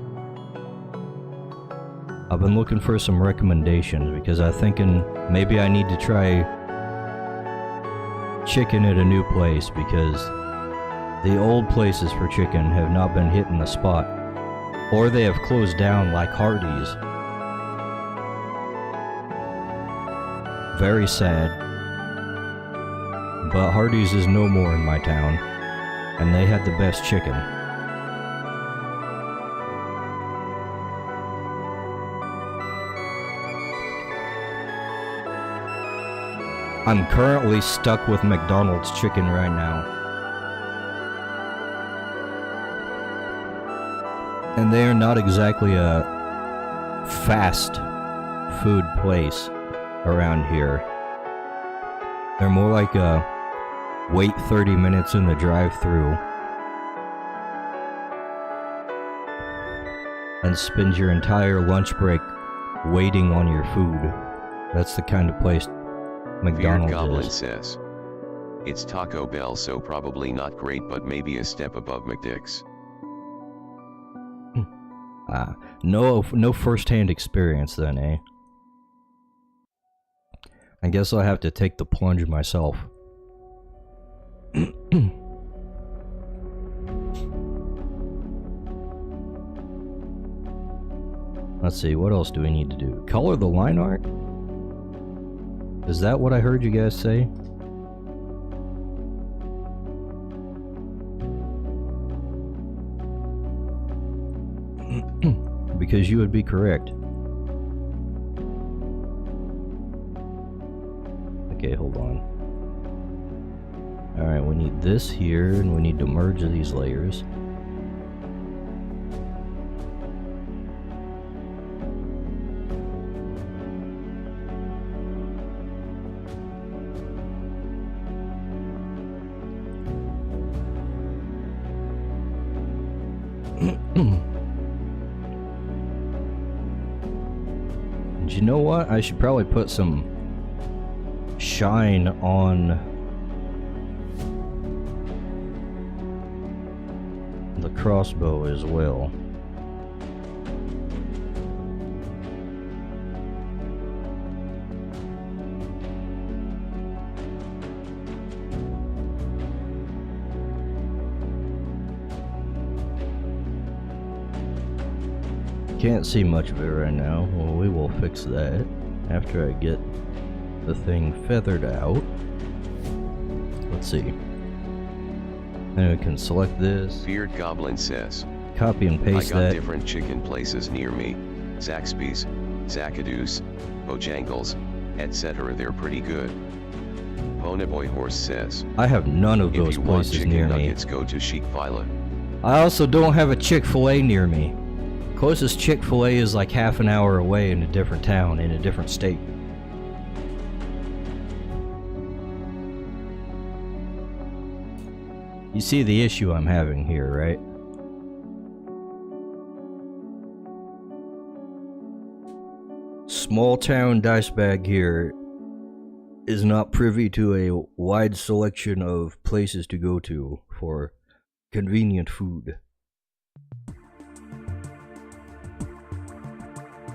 I've been looking for some recommendations because I'm thinking maybe I need to try chicken at a new place because the old places for chicken have not been hitting the spot, or they have closed down like Hardee's. Very sad, but Hardee's is no more in my town, and they had the best chicken. I'm currently stuck with McDonald's chicken right now. And they are not exactly a fast food place around here. They're more like a wait 30 minutes in the drive-thru and spend your entire lunch break waiting on your food. That's the kind of place McDonald's Feared Goblin is. says, it's Taco Bell, so probably not great, but maybe a step above McDick's. No first-hand experience then, eh? I guess I'll have to take the plunge myself. Let's see, what else do we need to do? Color the line art? Is that what I heard you guys say? Because you would be correct. Okay, hold on. Alright, we need this here, and we need to merge these layers. You know what? I should probably put some shine on the crossbow as well. Can't see much of it right now. Well, we will fix that after I get the thing feathered out. Let's see. Then we can select this. Feared Goblin says, Copy and paste I got that. different chicken places near me, Zaxby's, Zacadoo's, Bojangles, etc. They're pretty good. Ponyboy Horse says, I have none of those if you want places chicken near nuggets, me. go to Chick-fil-A. I also don't have a Chick-fil-A near me. Closest Chick-fil-A is like half an hour away in a different town, in a different state. You see the issue I'm having here, right? Small town dice bag here is not privy to a wide selection of places to go to for convenient food.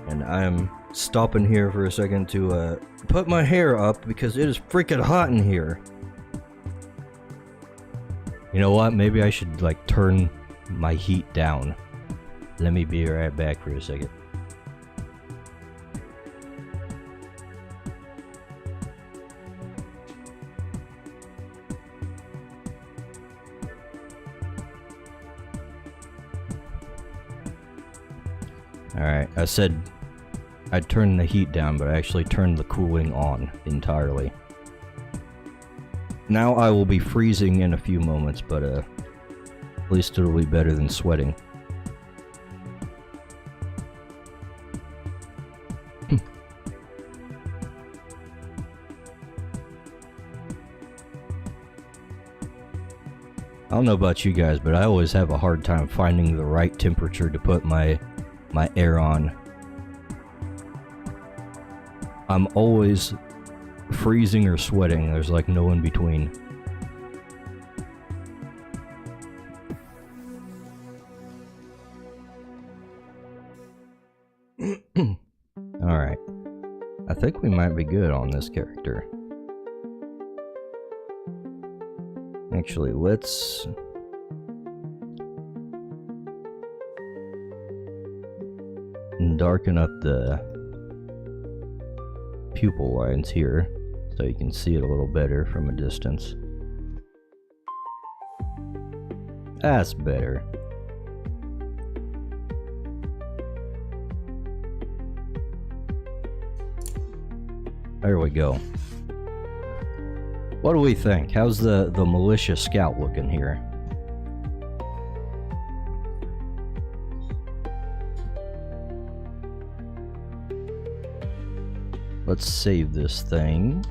And I'm stopping here for a second to put my hair up because it is freaking hot in here. You know what? Maybe I should like turn my heat down. Let me be right back for a second. Alright, I said I'd turn the heat down, but I actually turned the cooling on entirely. Now I will be freezing in a few moments, but at least it'll be better than sweating. I don't know about you guys, but I always have a hard time finding the right temperature to put my air on. I'm always freezing or sweating. There's like no in between. Alright. I think we might be good on this character. Actually, let's... darken up the pupil lines here so you can see it a little better from a distance. That's better. There we go. What do we think? How's the militia scout looking here? Let's save this thing.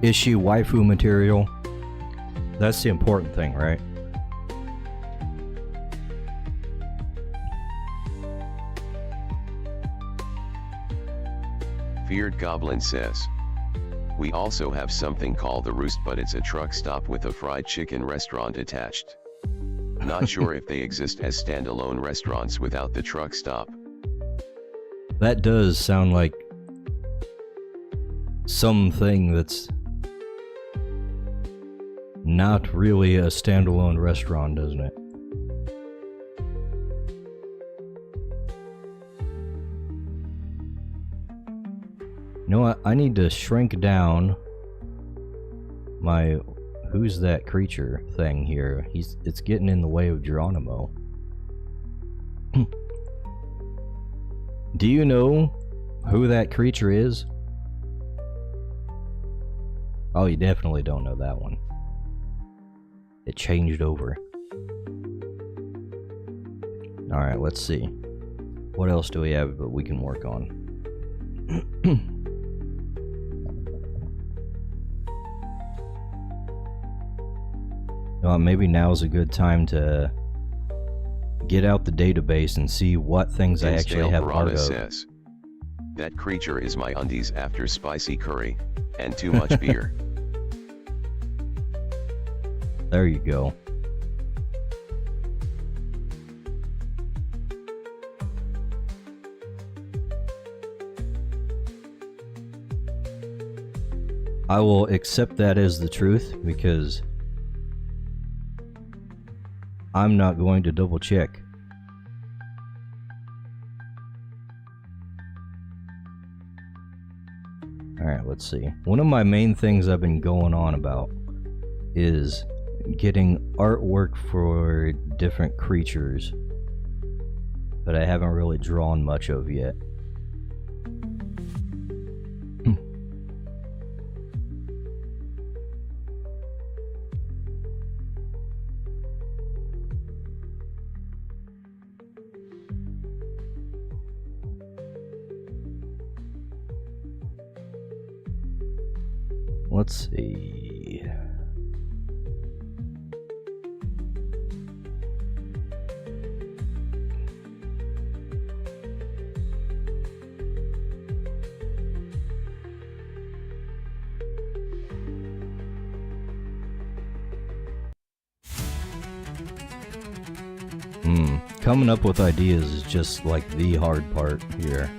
Is she waifu material? That's the important thing, right? Feared Goblin says, we also have something called the Roost, but it's a truck stop with a fried chicken restaurant attached. Not sure if they exist as standalone restaurants without the truck stop. That does sound like something that's not really a standalone restaurant, doesn't it? You know what? I need to shrink down my who's that creature thing here. It's getting in the way of Geronimo. Do you know who that creature is? Oh, you definitely don't know that one. It changed over. Alright, let's see. What else do we have that we can work on? Maybe now's a good time to get out the database and see what things I actually have part of. Says, that creature is my undies after spicy curry and too much beer. There you go. I will accept that as the truth because I'm not going to double check. Alright, let's see. One of my main things I've been going on about is getting artwork for different creatures that I haven't really drawn much of yet. Let's see. Coming up with ideas is just like the hard part here.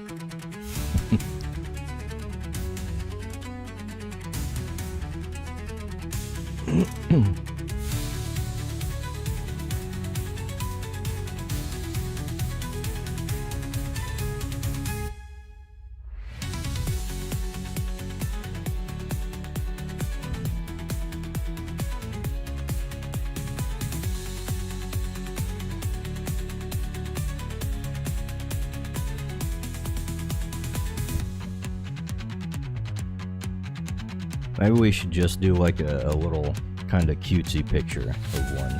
Maybe we should just do like a little kind of cutesy picture of one.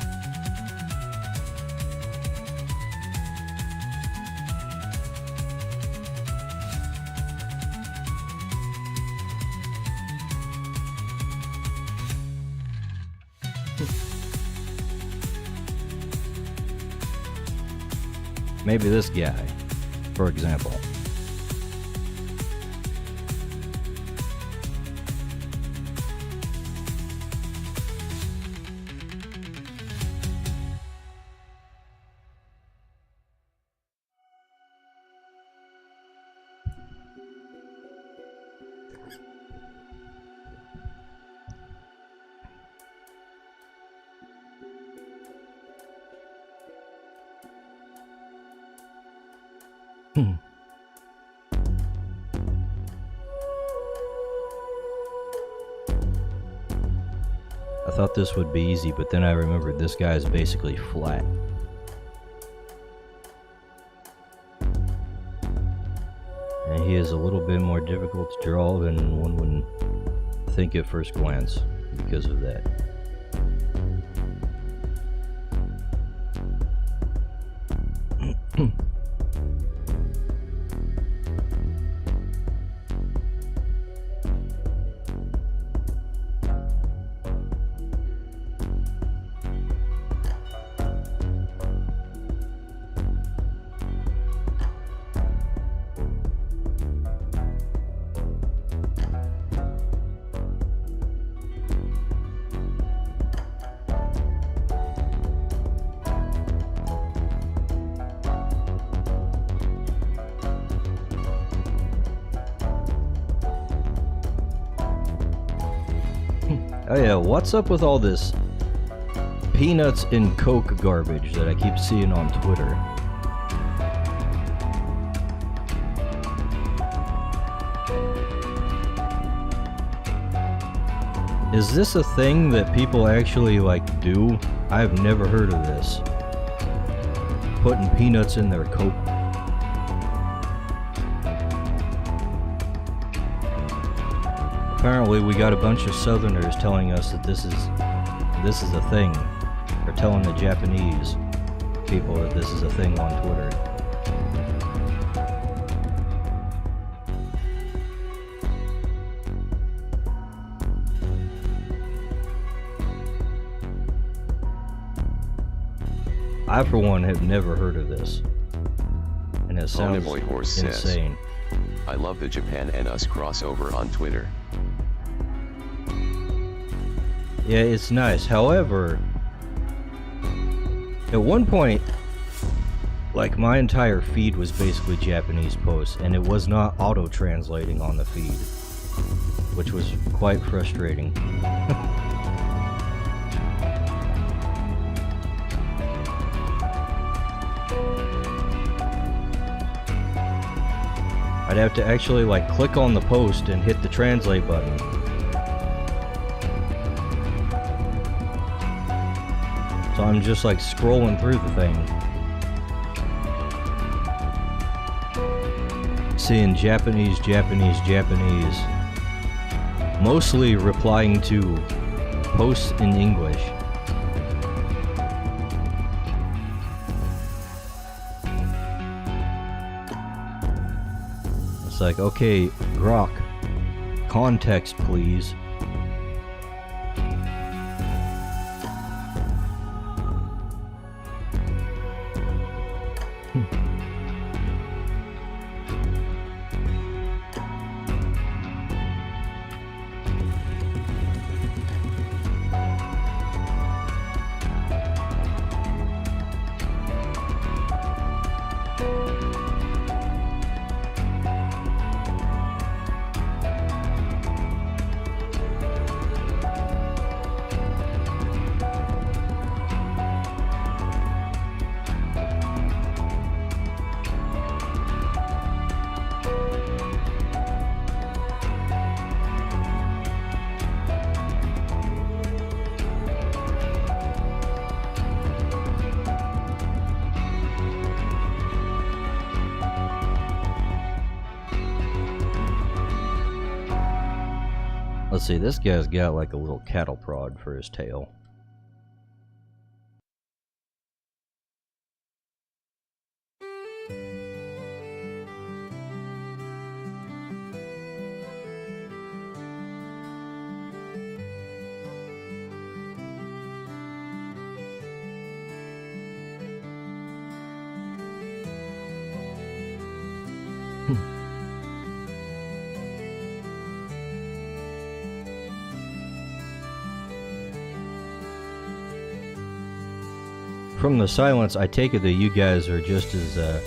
Maybe this guy, for example. I thought this would be easy, but then I remembered this guy is basically flat. And he is a little bit more difficult to draw than one would think at first glance because of that. Oh yeah, what's up with all this peanuts and Coke garbage that I keep seeing on Twitter? Is this a thing that people actually like do? I've never heard of this. Putting peanuts in their Coke. Apparently we got a bunch of Southerners telling us that this is a thing. Or telling the Japanese people that this is a thing on Twitter. I, for one, have never heard of this. And it sounds insane. I love the Japan and Us crossover on Twitter. Yeah, it's nice. However, at one point, like, my entire feed was basically Japanese posts, and it was not auto-translating on the feed, which was quite frustrating. I'd have to actually, like, click on the post and hit the translate button. So I'm just like scrolling through the thing, seeing Japanese, mostly replying to posts in English. It's like, okay, Grok, context please. Let's see, this guy's got like a little cattle prod for his tail. From the silence, I take it that you guys are just as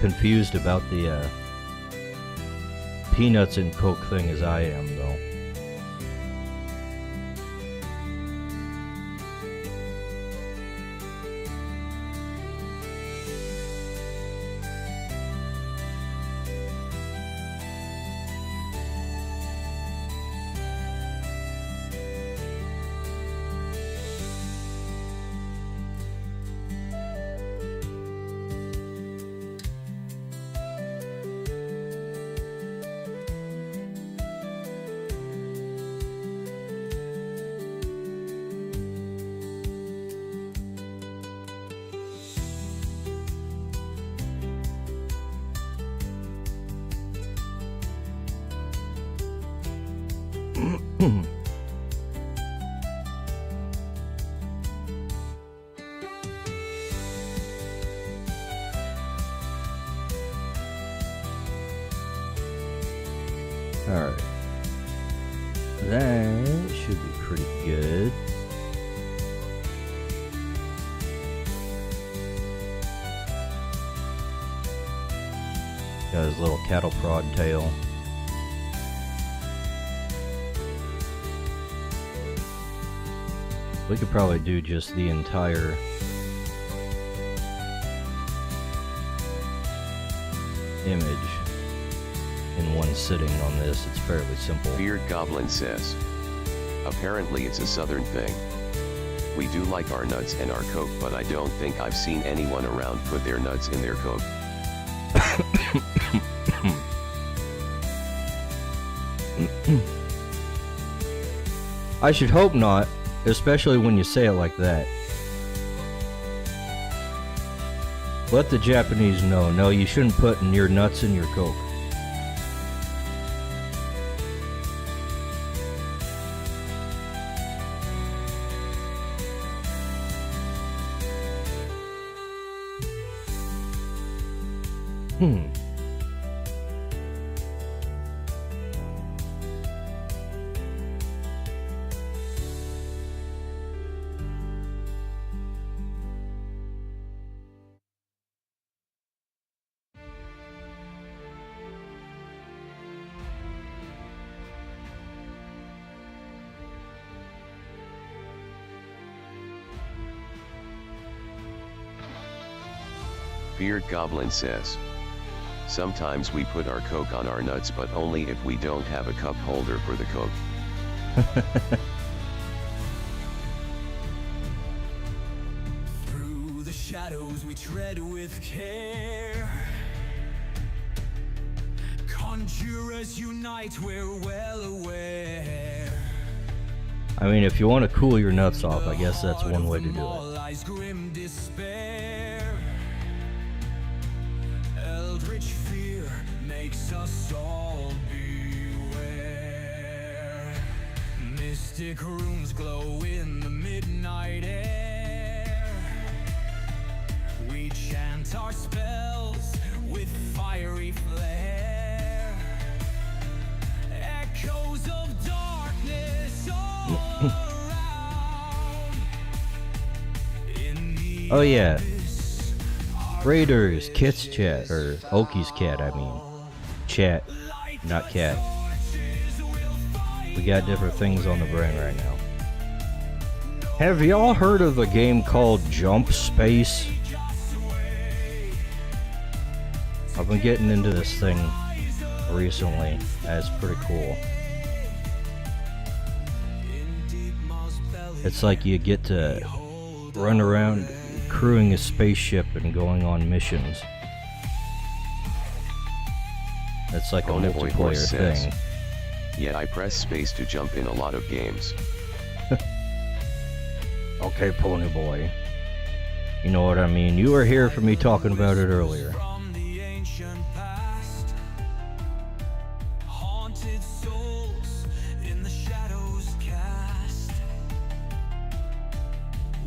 confused about the peanuts and Coke thing as I am, though. Alright. That should be pretty good. Got his little cattle prod tail. We could probably do just the entire image in one sitting on this. It's fairly simple. Beard Goblin says, apparently it's a southern thing. We do like our nuts and our Coke, but I don't think I've seen anyone around put their nuts in their Coke. I should hope not, especially when you say it like that. Let the Japanese know, no, you shouldn't put your nuts in your Coke. Beard Goblin says, sometimes we put our Coke on our nuts, but only if we don't have a cup holder for the Coke. Through the shadows we tread with care. Conjurers unite, we're well aware. I mean, if you want to cool your nuts off, I guess that's one way to do it. Grim despair. Eldritch fear makes us all beware. Mystic runes glow in the midnight air. We chant our spells with fiery flare. Echoes of darkness all around. Oh yeah. Raiders, Kit's chat, or Oki's cat, I mean. Chat, not cat. We got different things on the brain right now. Have y'all heard of a game called Jump Space? I've been getting into this thing recently. That's pretty cool. It's like you get to run around crewing a spaceship and going on missions. It's like a multiplayer thing. Yeah, I press space to jump in a lot of games. Okay, Pony Boy. You know what I mean. You were here for me talking about it earlier. From the ancient past, haunted souls in the shadows cast.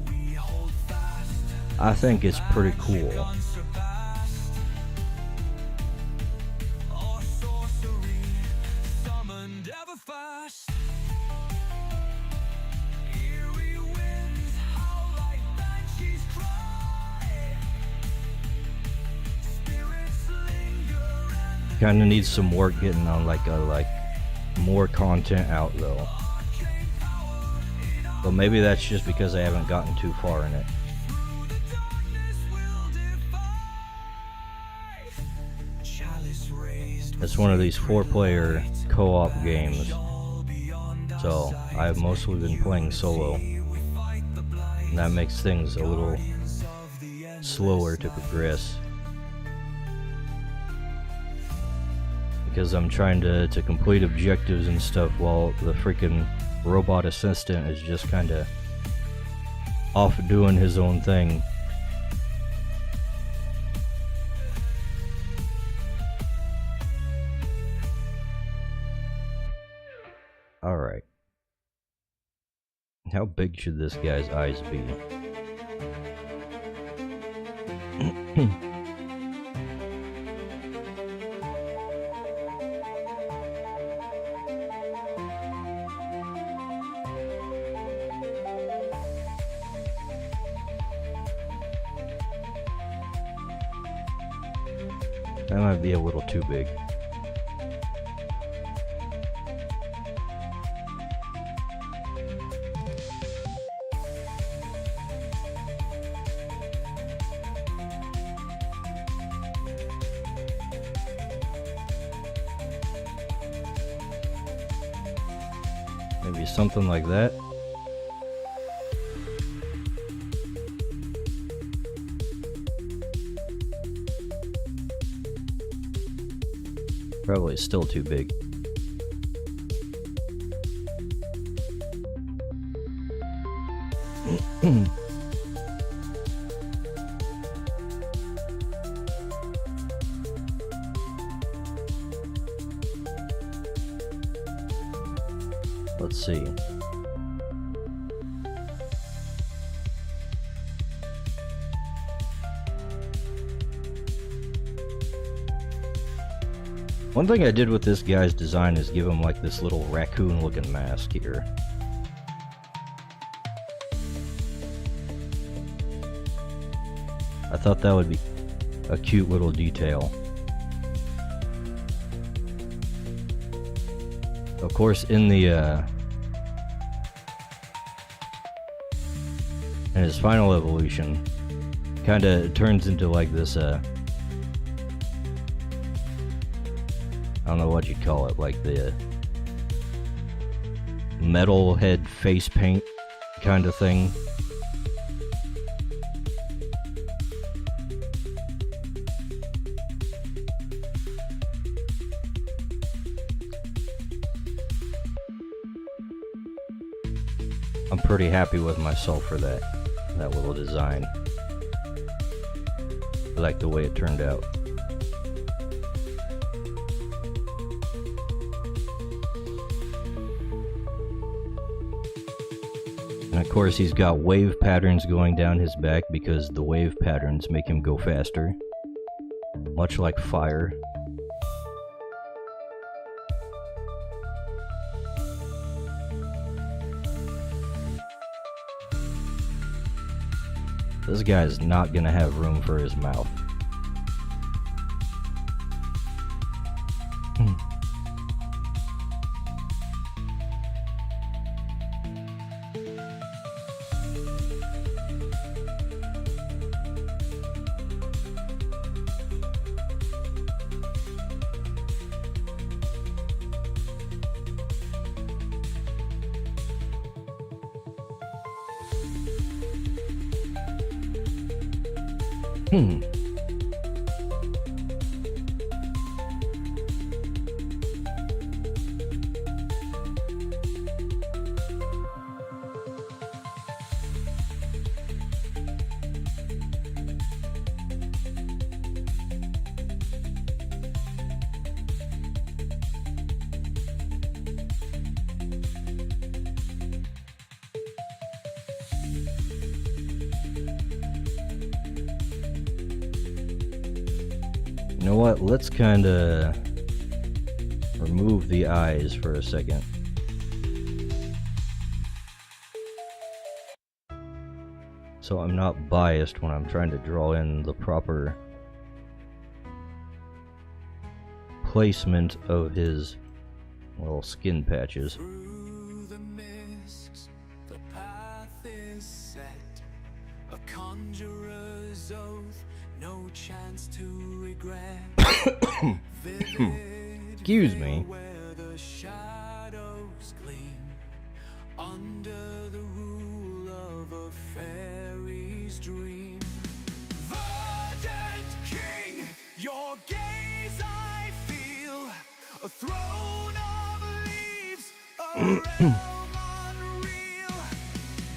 We hold fast. I think it's pretty cool. Unsurpassed. Kind of needs some work getting on like more content out though. But maybe that's just because I haven't gotten too far in it. It's one of these 4-player co-op games, so I've mostly been playing solo, and that makes things a little slower to progress, because I'm trying to complete objectives and stuff while the freaking robot assistant is just kinda off doing his own thing. Alright. How big should this guy's eyes be? That might be a little too big. Maybe something like that. Probably still too big. Let's see. One thing I did with this guy's design is give him like this little raccoon looking mask here. I thought that would be a cute little detail. Of course, in his final evolution, kinda turns into like this I don't know what you'd call it, like the metal head face paint kind of thing. I'm pretty happy with myself for that little design. I like the way it turned out. And of course he's got wave patterns going down his back because the wave patterns make him go faster. Much like fire. This guy is not gonna have room for his mouth. You know what? Let's kinda remove the eyes for a second. So I'm not biased when I'm trying to draw in the proper placement of his little skin patches. Through the mists, the path is set. A conjurer's oath, no chance to regret. Excuse me. Where the shadows gleam, under the rule of a fairy's dream. Verdant king, your gaze I feel, a throne of leaves, a realm unreal,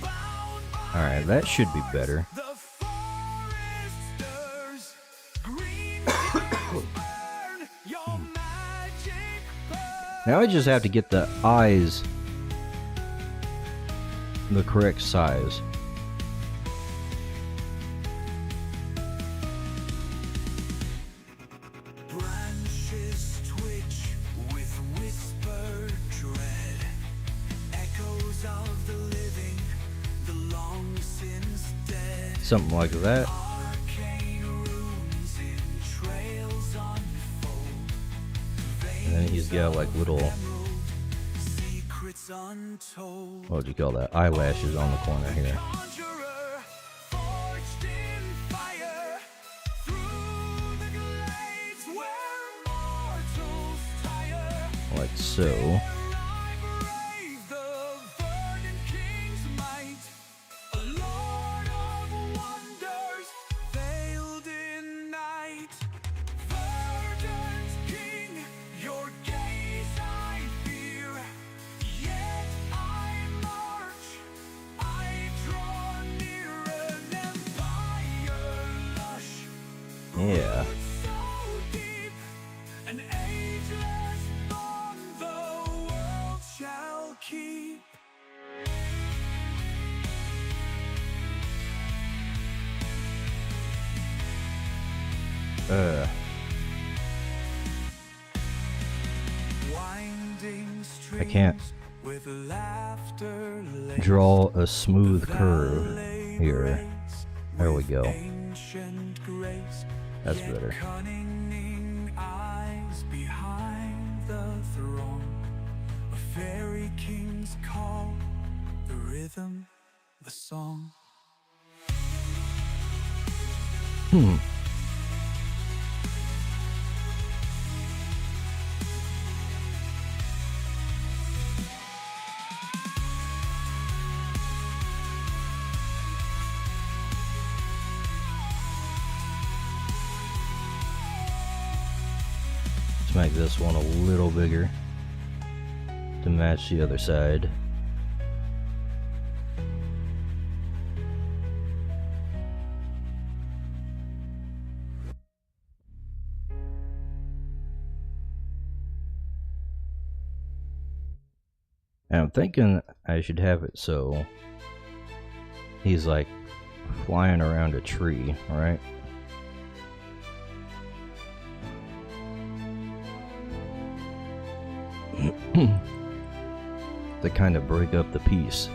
bound by Alright, that should be better. the forest stirs, green hills burn, your magic burns. Now I just have to get the eyes the correct size. Branches twitch with whispered dread, echoes of the living, the long since dead. Something like that. Arcane runes in trails unfold, And then he's got like little, emerald, secrets untold. what would you call that? Eyelashes on the corner here. Conjurer, forged in fire, through the glades where mortals tire. Like so. There I brave the verdant king's might, a lord of wonders, veiled in night. Verdant king, your gaze I fear, yet I march, I draw near an empire lush. Yeah. So deep, an ageless bond the world shall keep. Winding I can't streams with laughter draw a smooth curve here. There we go. ancient grace, That's yet better. cunning eyes behind the throne. A fairy king's call, the rhythm, the song. Let's make this one a little bigger to match the other side. And I'm thinking I should have it so he's like flying around a tree, right? To kind of break up the piece.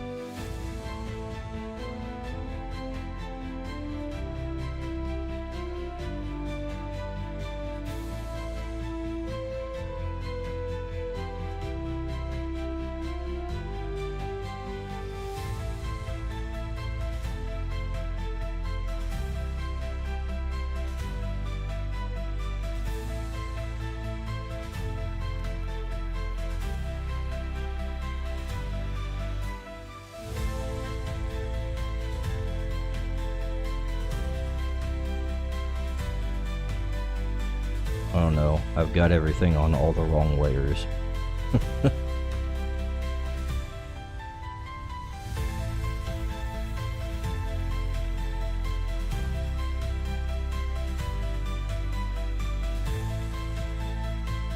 Oh no, I've got everything on all the wrong layers.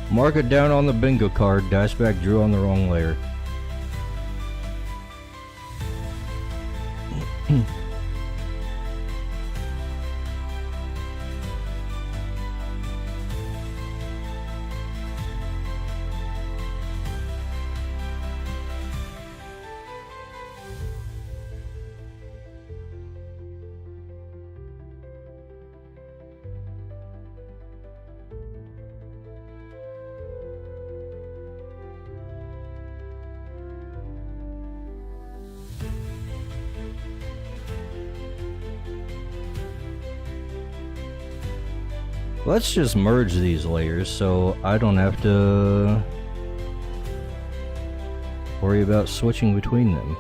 Mark it down on the bingo card. Dashback drew on the wrong layer. Let's just merge these layers so I don't have to worry about switching between them.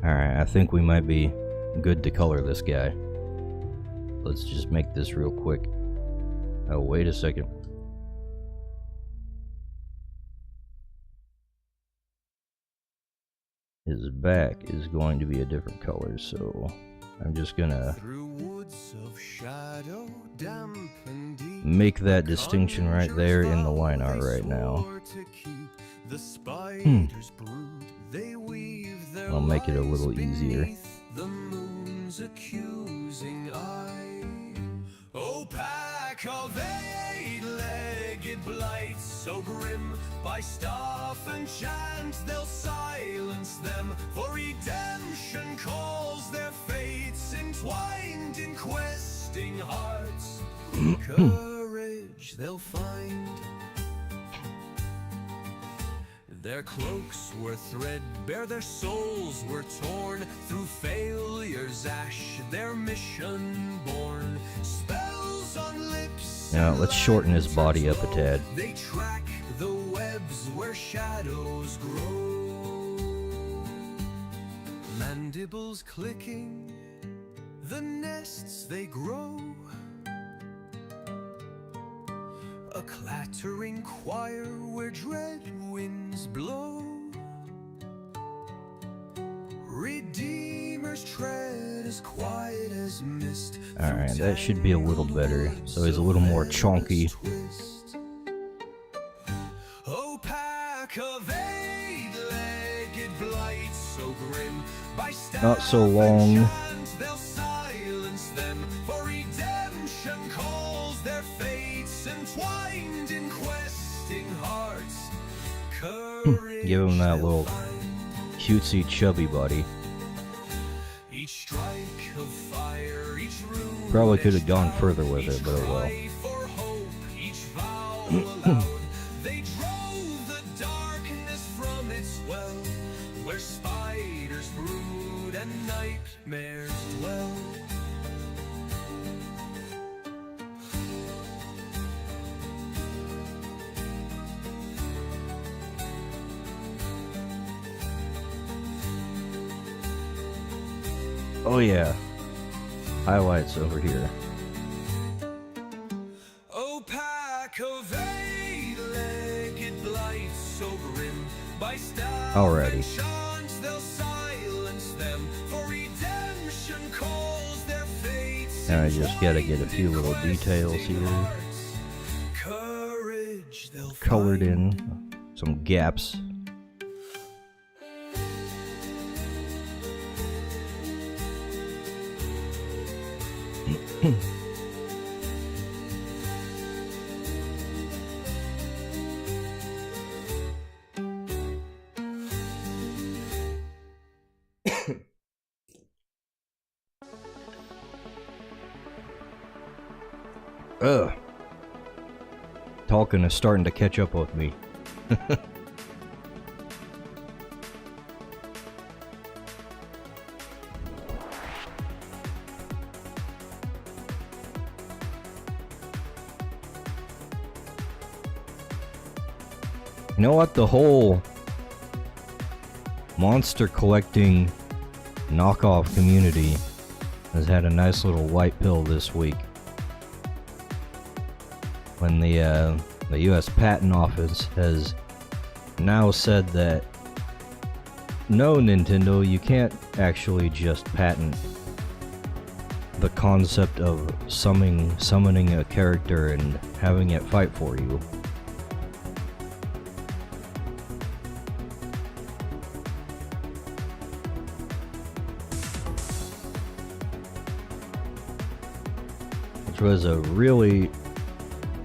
Alright, I think we might be good to color this guy. Let's just make this real quick. Oh, wait a second. His back is going to be a different color, so I'm just gonna make that distinction right there in the line art right now. I'll make it a little easier. The moon's accusing eye. Oh, pack of eight-legged blights, so grim by staff and chant they'll silence them. For redemption calls their fates entwined in questing hearts. Courage they'll find. Their cloaks were threadbare, their souls were torn through failure's ash, their mission born. Spells on lips. Now let's shorten his body up a tad. They track the webs where shadows grow. Mandibles clicking, the nests they grow. A clattering choir where dread winds blow. Redeemer's tread as quiet as mist. Alright, that should be a little better. So he's a little more chonky. Oh, pack of eight-legged blights, so grim by Not so long. they'll silence them. For redemption calls their fates entwined in questing hearts. Give him that little cutesy chubby body. Each strike of fire, each rune Probably could have gone further with it, but oh well. for hope, each vow aloud. They drove the darkness from its well, where spiders brood and nightmares dwell. Oh yeah. Highlights over here. Oh, pack of eight-legged blights, so grim by staff Alrighty. and chant they'll silence them. For redemption calls their fates. Now I just gotta get a few little details here Courage they'll colored find. in. Some gaps. Ugh. Talking is starting to catch up with me. You know what? The whole monster collecting knockoff community has had a nice little white pill this week. When the U.S. Patent Office has now said that no, Nintendo, you can't actually just patent the concept of summoning a character and having it fight for you. which was a really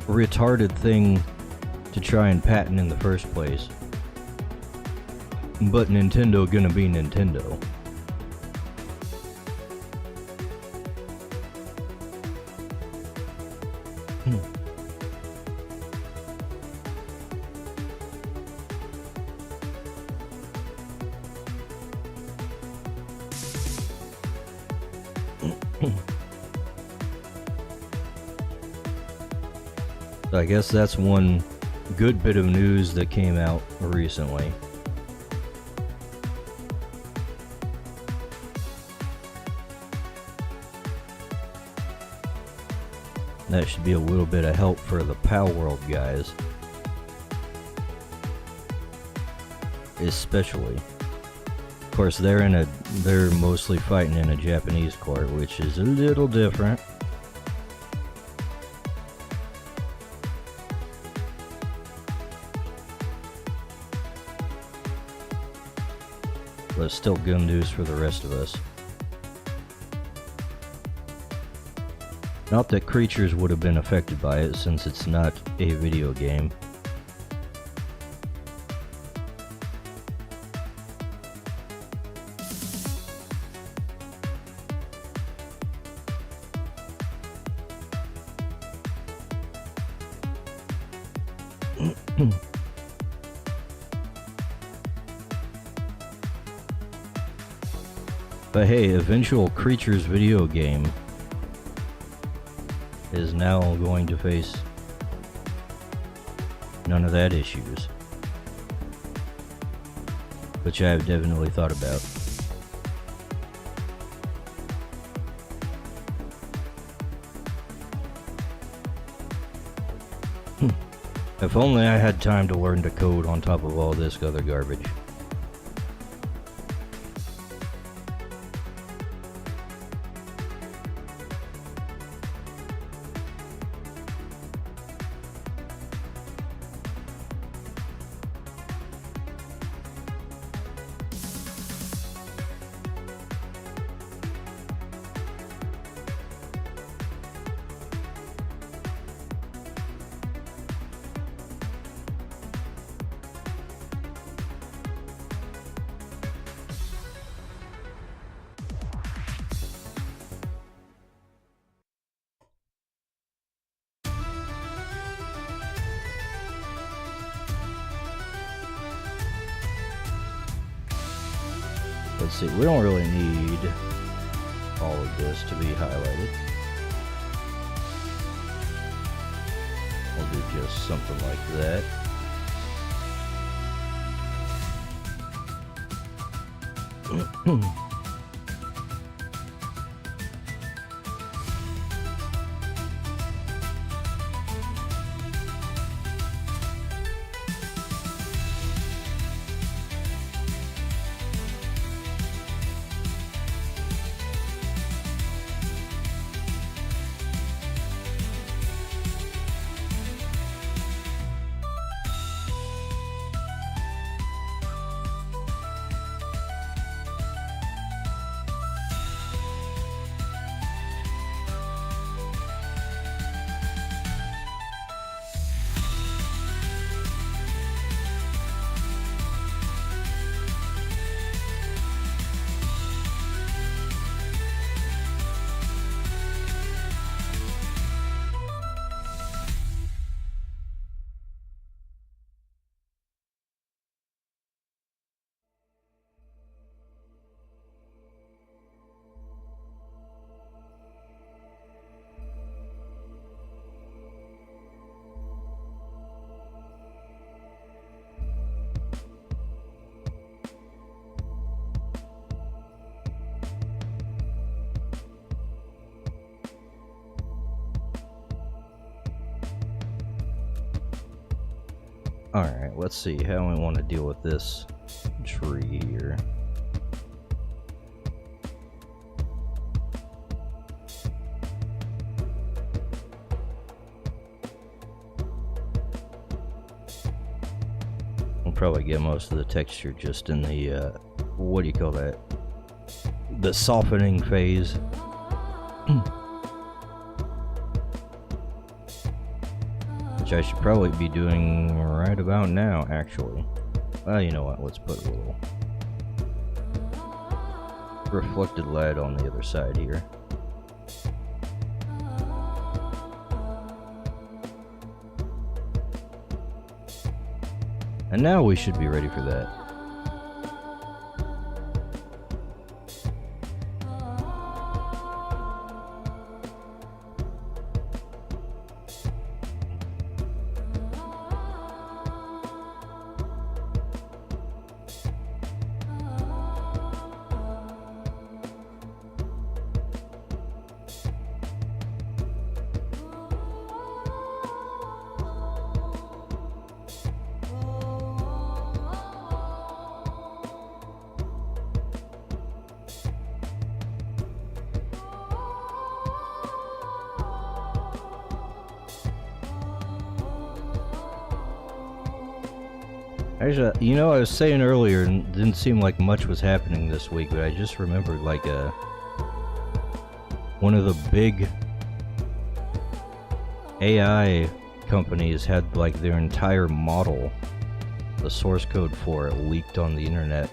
retarded thing to try and patent in the first place. But Nintendo gonna be Nintendo. So I guess that's one good bit of news that came out recently. That should be a little bit of help for the PAL World guys. Especially. Of course, they're mostly fighting in a Japanese court, which is a little different. But still good news for the rest of us. Not that Crytures would have been affected by it, since it's not a video game. But hey, eventual Crytures video game is now going to face none of that issues, which I have definitely thought about. If only I had time to learn to code on top of all this other garbage. Let's see, we don't really need all of this to be highlighted. We'll do just something like that. Alright, let's see how we want to deal with this tree here. We'll probably get most of the texture just in the, what do you call that? The softening phase. which I should probably be doing right about now, actually. Well, you know what, let's put a little reflected light on the other side here. And now we should be ready for that. Actually, you know, I was saying earlier, and it didn't seem like much was happening this week, but I just remembered, like, one of the big AI companies had, like, their entire model, the source code for it, leaked on the internet.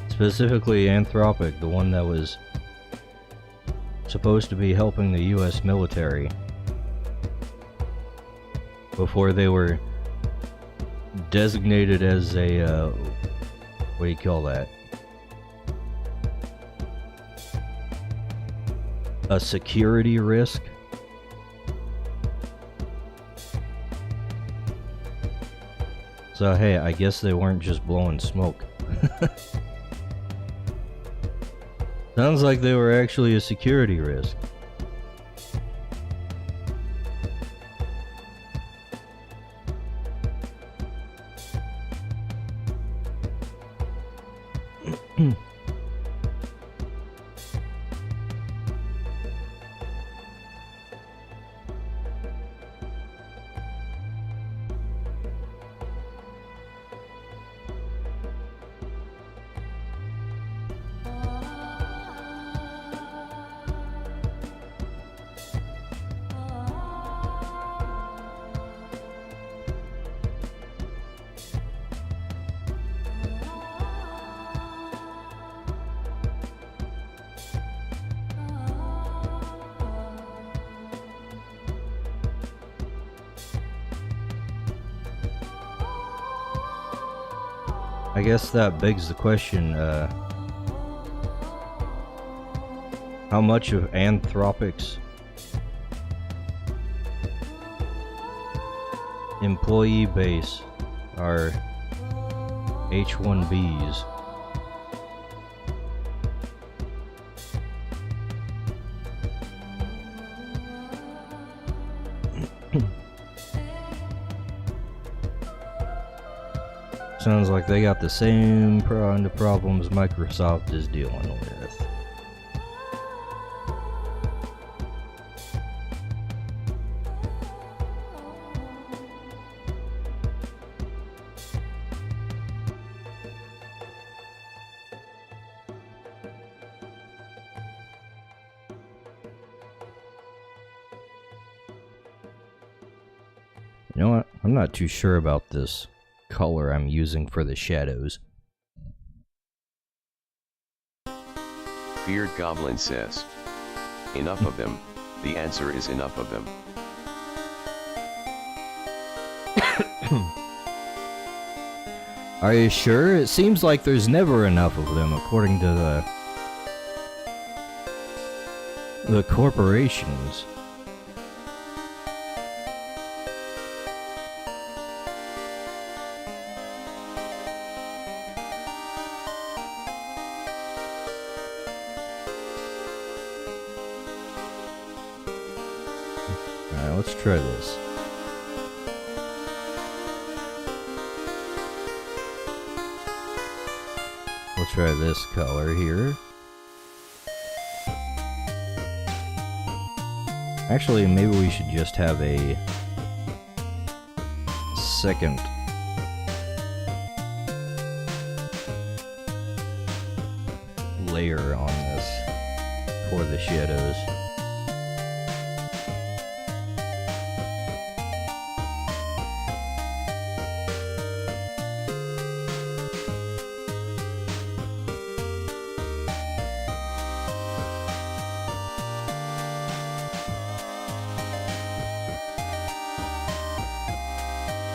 Specifically Anthropic, the one that was supposed to be helping the US military before they were designated as a, what do you call that? A security risk? So hey, I guess they weren't just blowing smoke. Sounds like they were actually a security risk. I guess that begs the question, how much of Anthropic's employee base are H-1Bs? Sounds like they got the same kind of problems Microsoft is dealing with. You know what? I'm not too sure about this color I'm using for the shadows. Feared Goblin says, enough of them. The answer is enough of them. Are you sure? It seems like there's never enough of them, according to the corporations. Alright, let's try this. We'll try this color here. Actually, maybe we should just have a second layer on this for the shadows.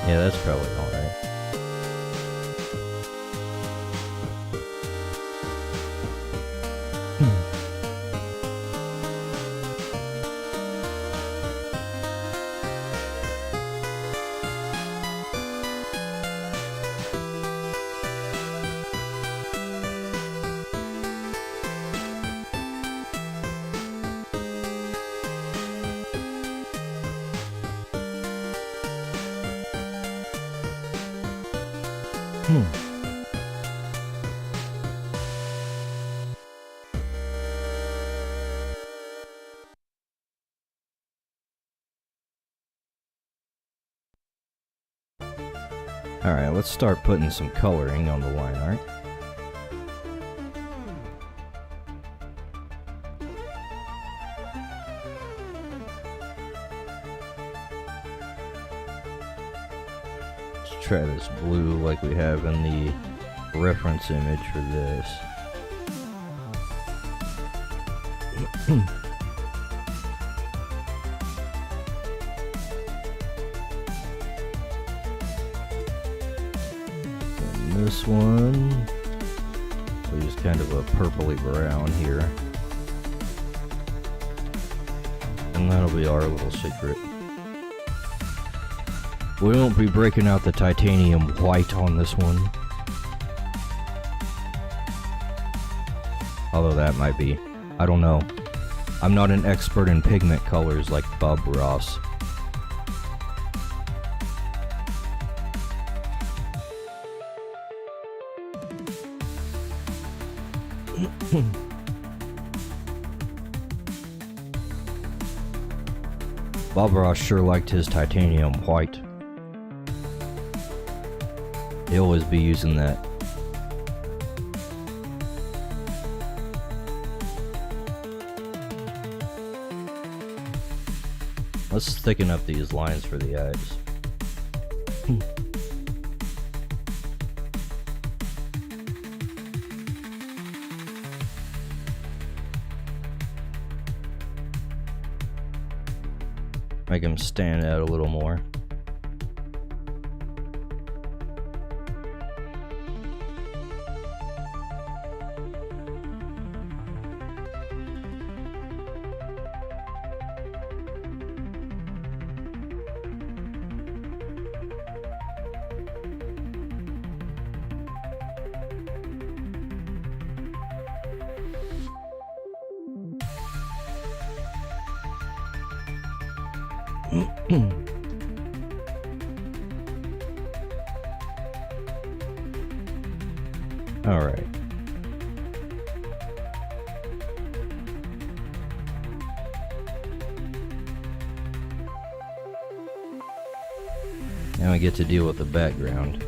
Yeah, that's probably all right. Alright, let's start putting some coloring on the line art. Let's try this blue like we have in the reference image for this. This one, so just kind of a purpley brown here, and that'll be our little secret. We won't be breaking out the titanium white on this one, although that might be, I don't know. I'm not an expert in pigment colors like Bob Ross. Bob Ross sure liked his titanium white. He'll always be using that. Let's thicken up these lines for the eyes. Make them stand out a little more. All right. Now we get to deal with the background.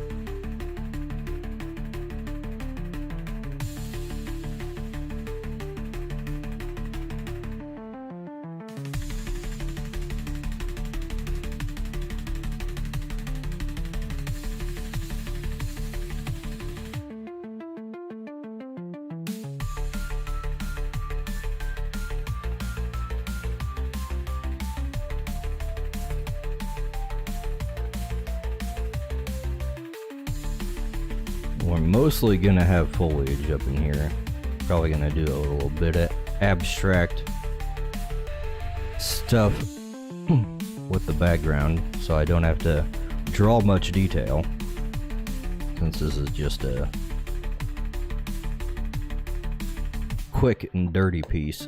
We're mostly gonna have foliage up in here. Probably gonna do a little bit of abstract stuff with the background so I don't have to draw much detail, since this is just a quick and dirty piece.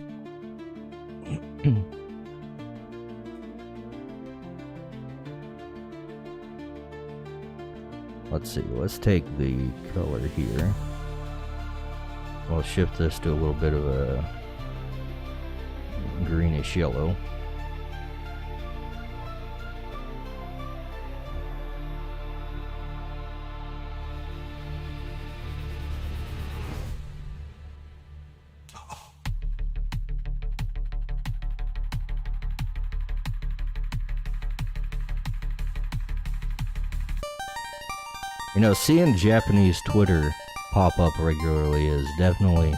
Let's see, let's take the color here. We'll shift this to a little bit of a greenish yellow. You know, seeing Japanese Twitter pop up regularly is definitely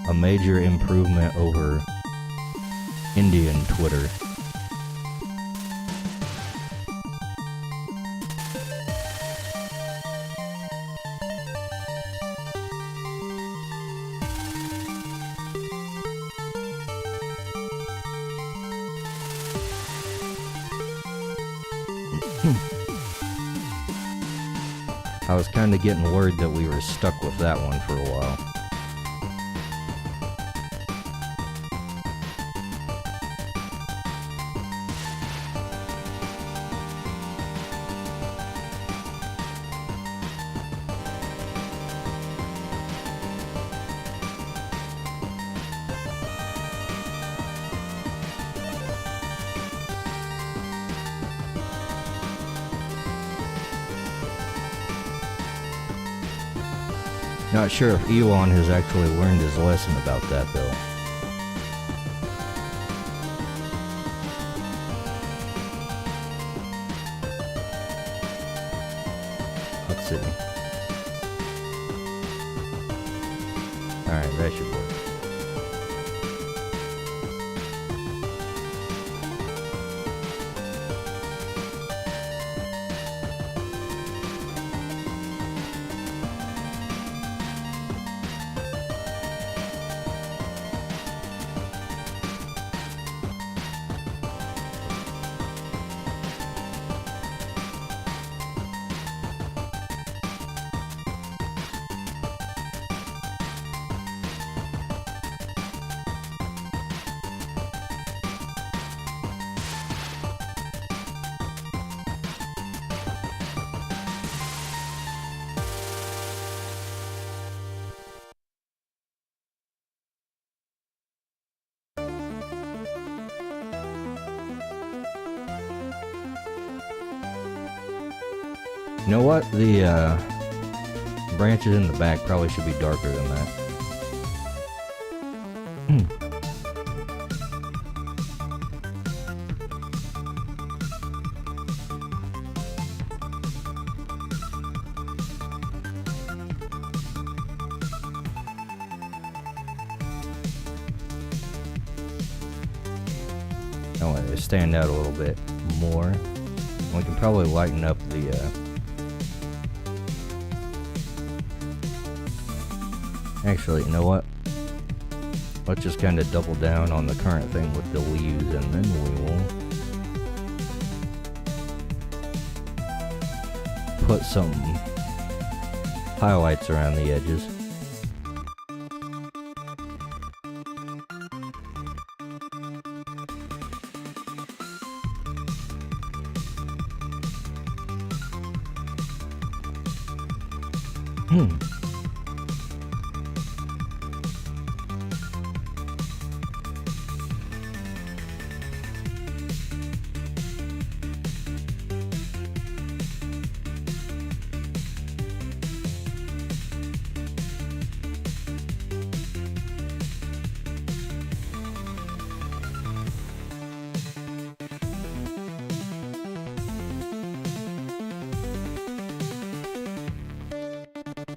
a major improvement over Indian Twitter. I was kind of getting worried that we were stuck with that one for a while. Not sure if Elon has actually learned his lesson about that, though. Let's see. Alright, that should work. You know what? The branches in the back probably should be darker than that. I want it to stand out a little bit more. We can probably lighten up the actually, you know what? Let's just kind of double down on the current thing with the leaves, and then we will put some highlights around the edges.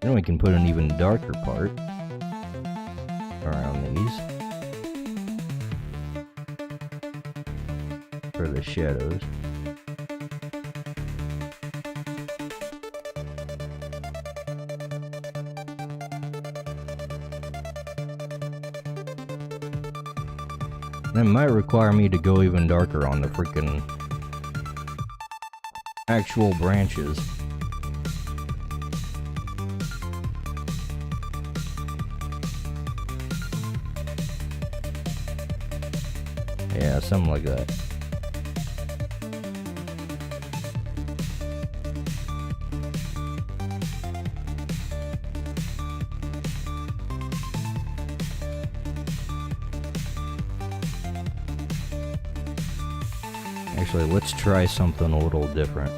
Then we can put an even darker part around these for the shadows. That might require me to go even darker on the freaking actual branches. Yeah, something like that. Actually, let's try something a little different.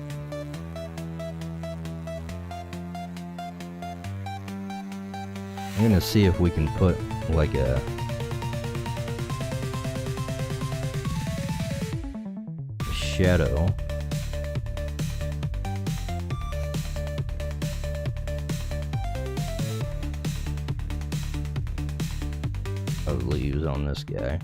I'm gonna see if we can put like a shadow of leaves on this guy.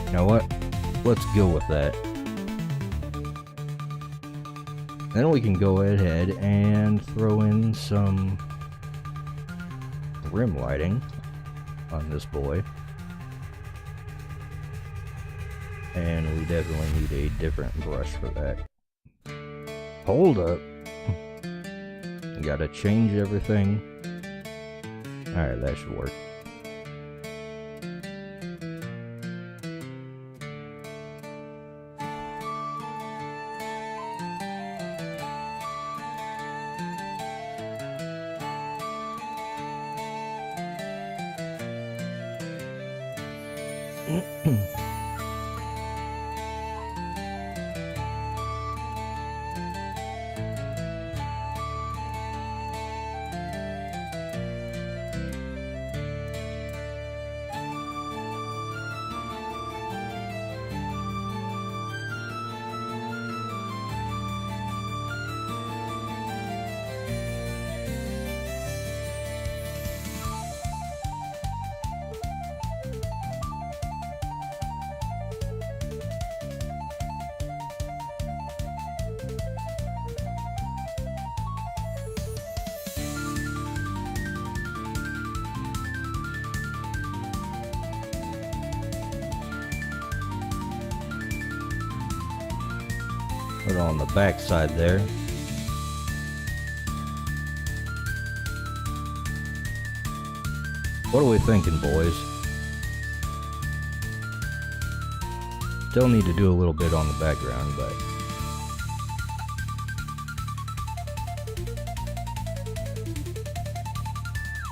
You know what? Let's go with that. Then we can go ahead and throw in some rim lighting on this boy. And we definitely need a different brush for that. Hold up. Gotta change everything. Alright, that should work. Put it on the back side there. What are we thinking, boys? Still need to do a little bit on the background, but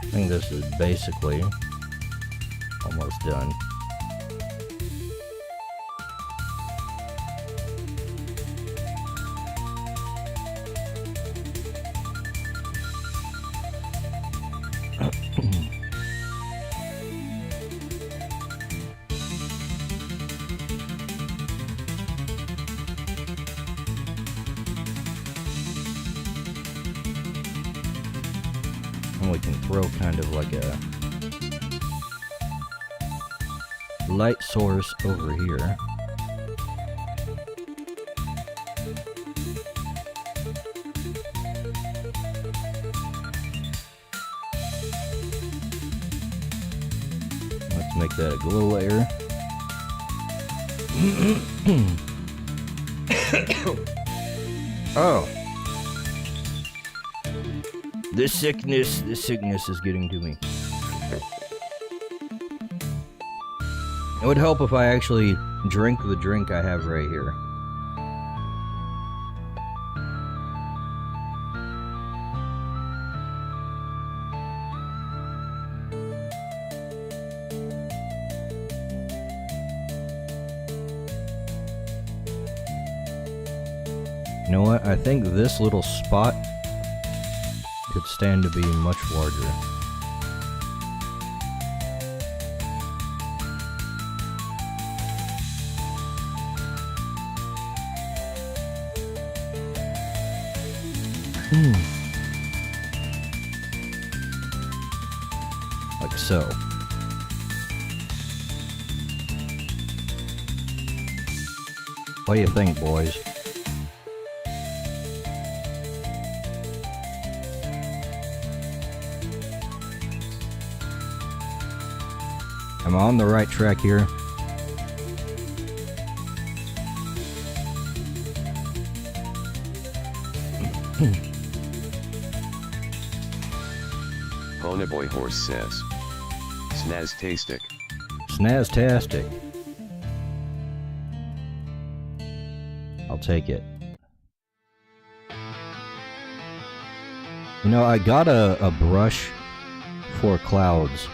I think this is basically almost done. And we can throw kind of like a light source over here. Let's make that a glow layer. Oh. This sickness is getting to me. It would help if I actually drink the drink I have right here. You know what? I think this little spot could stand to be much larger. Like so. What do you think, boys? Am I on the right track here? Ponyboy Horse says. Snaztastic. Snaztastic. I'll take it. You know, I got a brush for clouds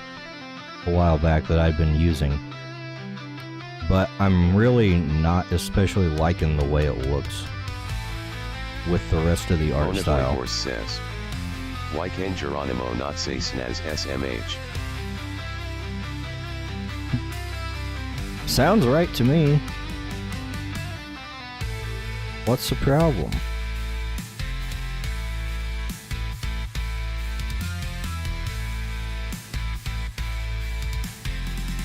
a while back that I've been using, but I'm really not especially liking the way it looks with the rest of the art style. Horse says, why can Geronimo not say snaz SMH? Sounds right to me. What's the problem?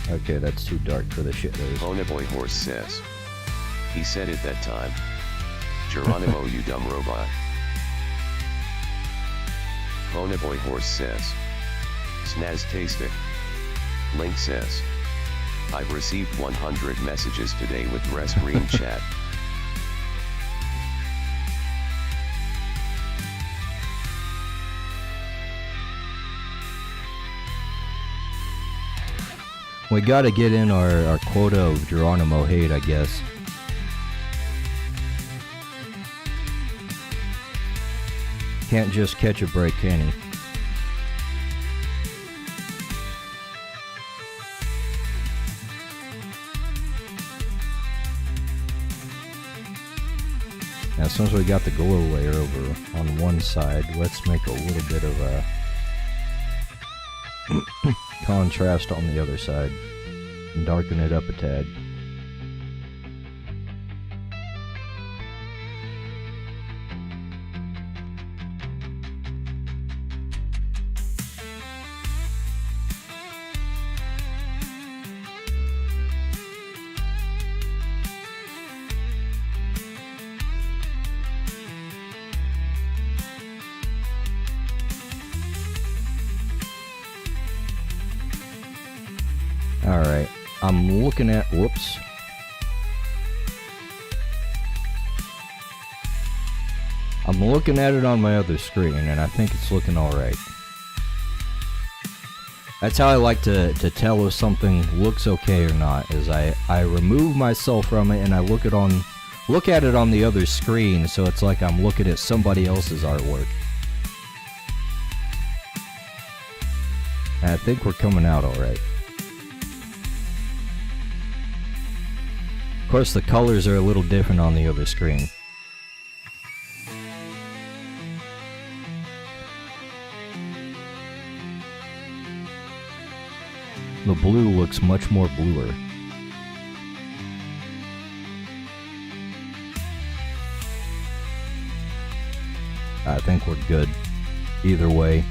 Okay, that's too dark for the shitters. Ponyboy Horse says, he said it that time. Geronimo, you dumb robot. Ponyboy Horse says, snaz tastic. Link says, I've received 100 messages today with Res Green chat. We gotta get in our quota of Geronimo hate, I guess. Can't just catch a break, can he? Now, since we got the glow layer over on one side, let's make a little bit of a contrast on the other side and darken it up a tad. Alright, I'm looking at, whoops. I'm looking at it on my other screen and I think it's looking alright. That's how I like to tell if something looks okay or not, is I remove myself from it and I look at it on the other screen, so it's like I'm looking at somebody else's artwork. And I think we're coming out alright. Of course, the colors are a little different on the other screen. The blue looks much more bluer. I think we're good either way.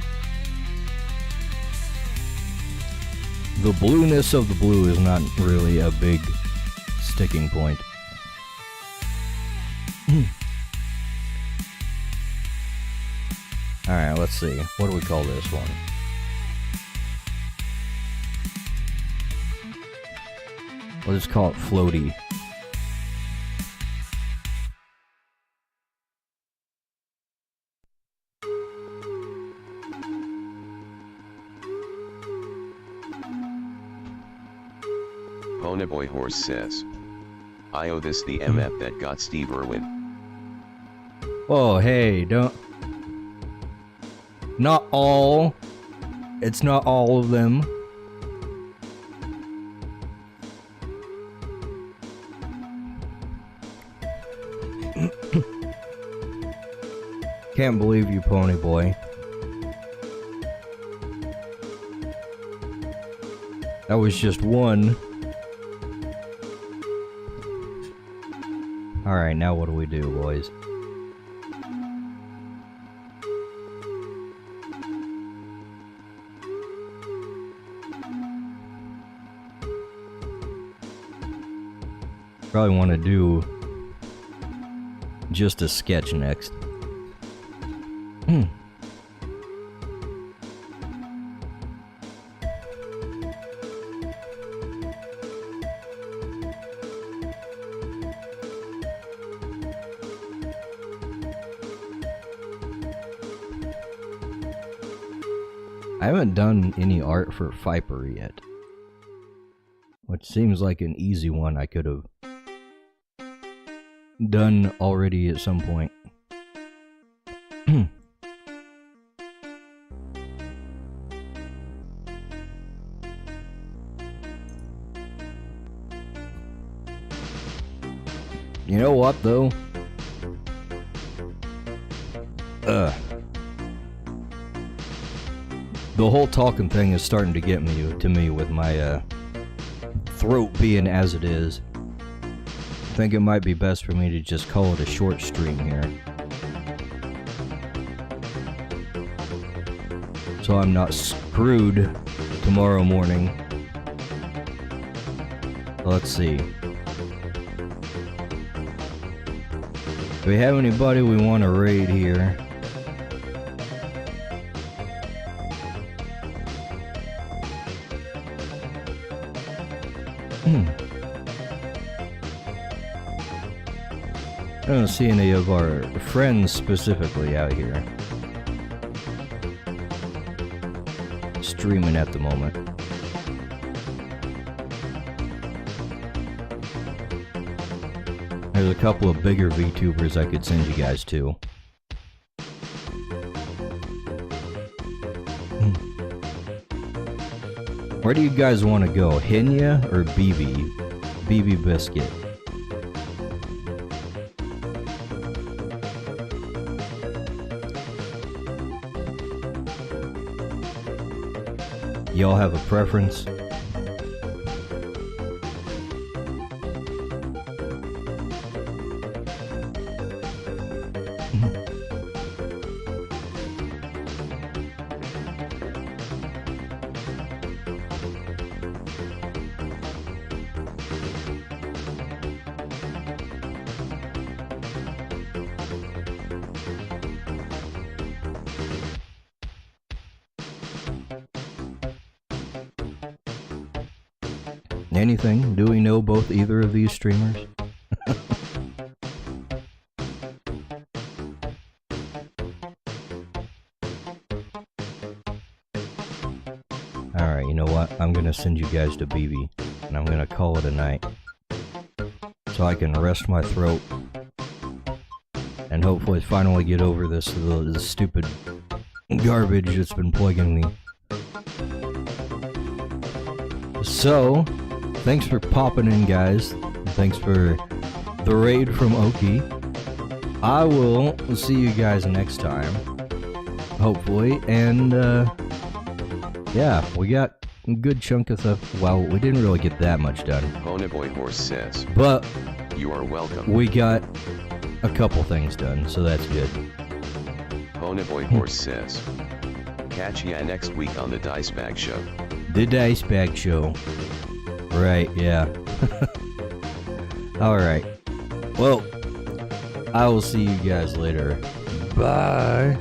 The blueness of the blue is not really a big sticking point. Alright, let's see. What do we call this one? We'll just call it floaty. Ponyboy Horse says, I owe this the MF that got Steve Irwin. Oh, hey, don't... Not all. It's not all of them. Can't believe you, Pony Boy. That was just one. Alright, now what do we do, boys? Probably want to do just a sketch next. I haven't done any art for Viper yet, which seems like an easy one I could have done already at some point. You know what, though? The whole talking thing is starting to get to me with my throat being as it is. I think it might be best for me to just call it a short stream here, so I'm not screwed tomorrow morning. Let's see. Do we have anybody we want to raid here? I don't see any of our friends specifically out here streaming at the moment. There's a couple of bigger VTubers I could send you guys to. Where do you guys want to go? Hinya or BB? BB Biscuit. Y'all have a preference? Anything? Do we know either of these streamers? Alright, you know what? I'm gonna send you guys to BB, and I'm gonna call it a night, so I can rest my throat, and hopefully finally get over this stupid garbage that's been plaguing me. So, thanks for popping in, guys. Thanks for the raid from Oki. I will see you guys next time, hopefully. And yeah, we got a good chunk of stuff. Well, we didn't really get that much done. Ponyboy Horse says, but you are welcome. We got a couple things done, so that's good. Ponyboy Horse says, catch ya next week on the Dice Bag Show. The Dice Bag Show. Right, yeah. Alright. Well, I will see you guys later. Bye.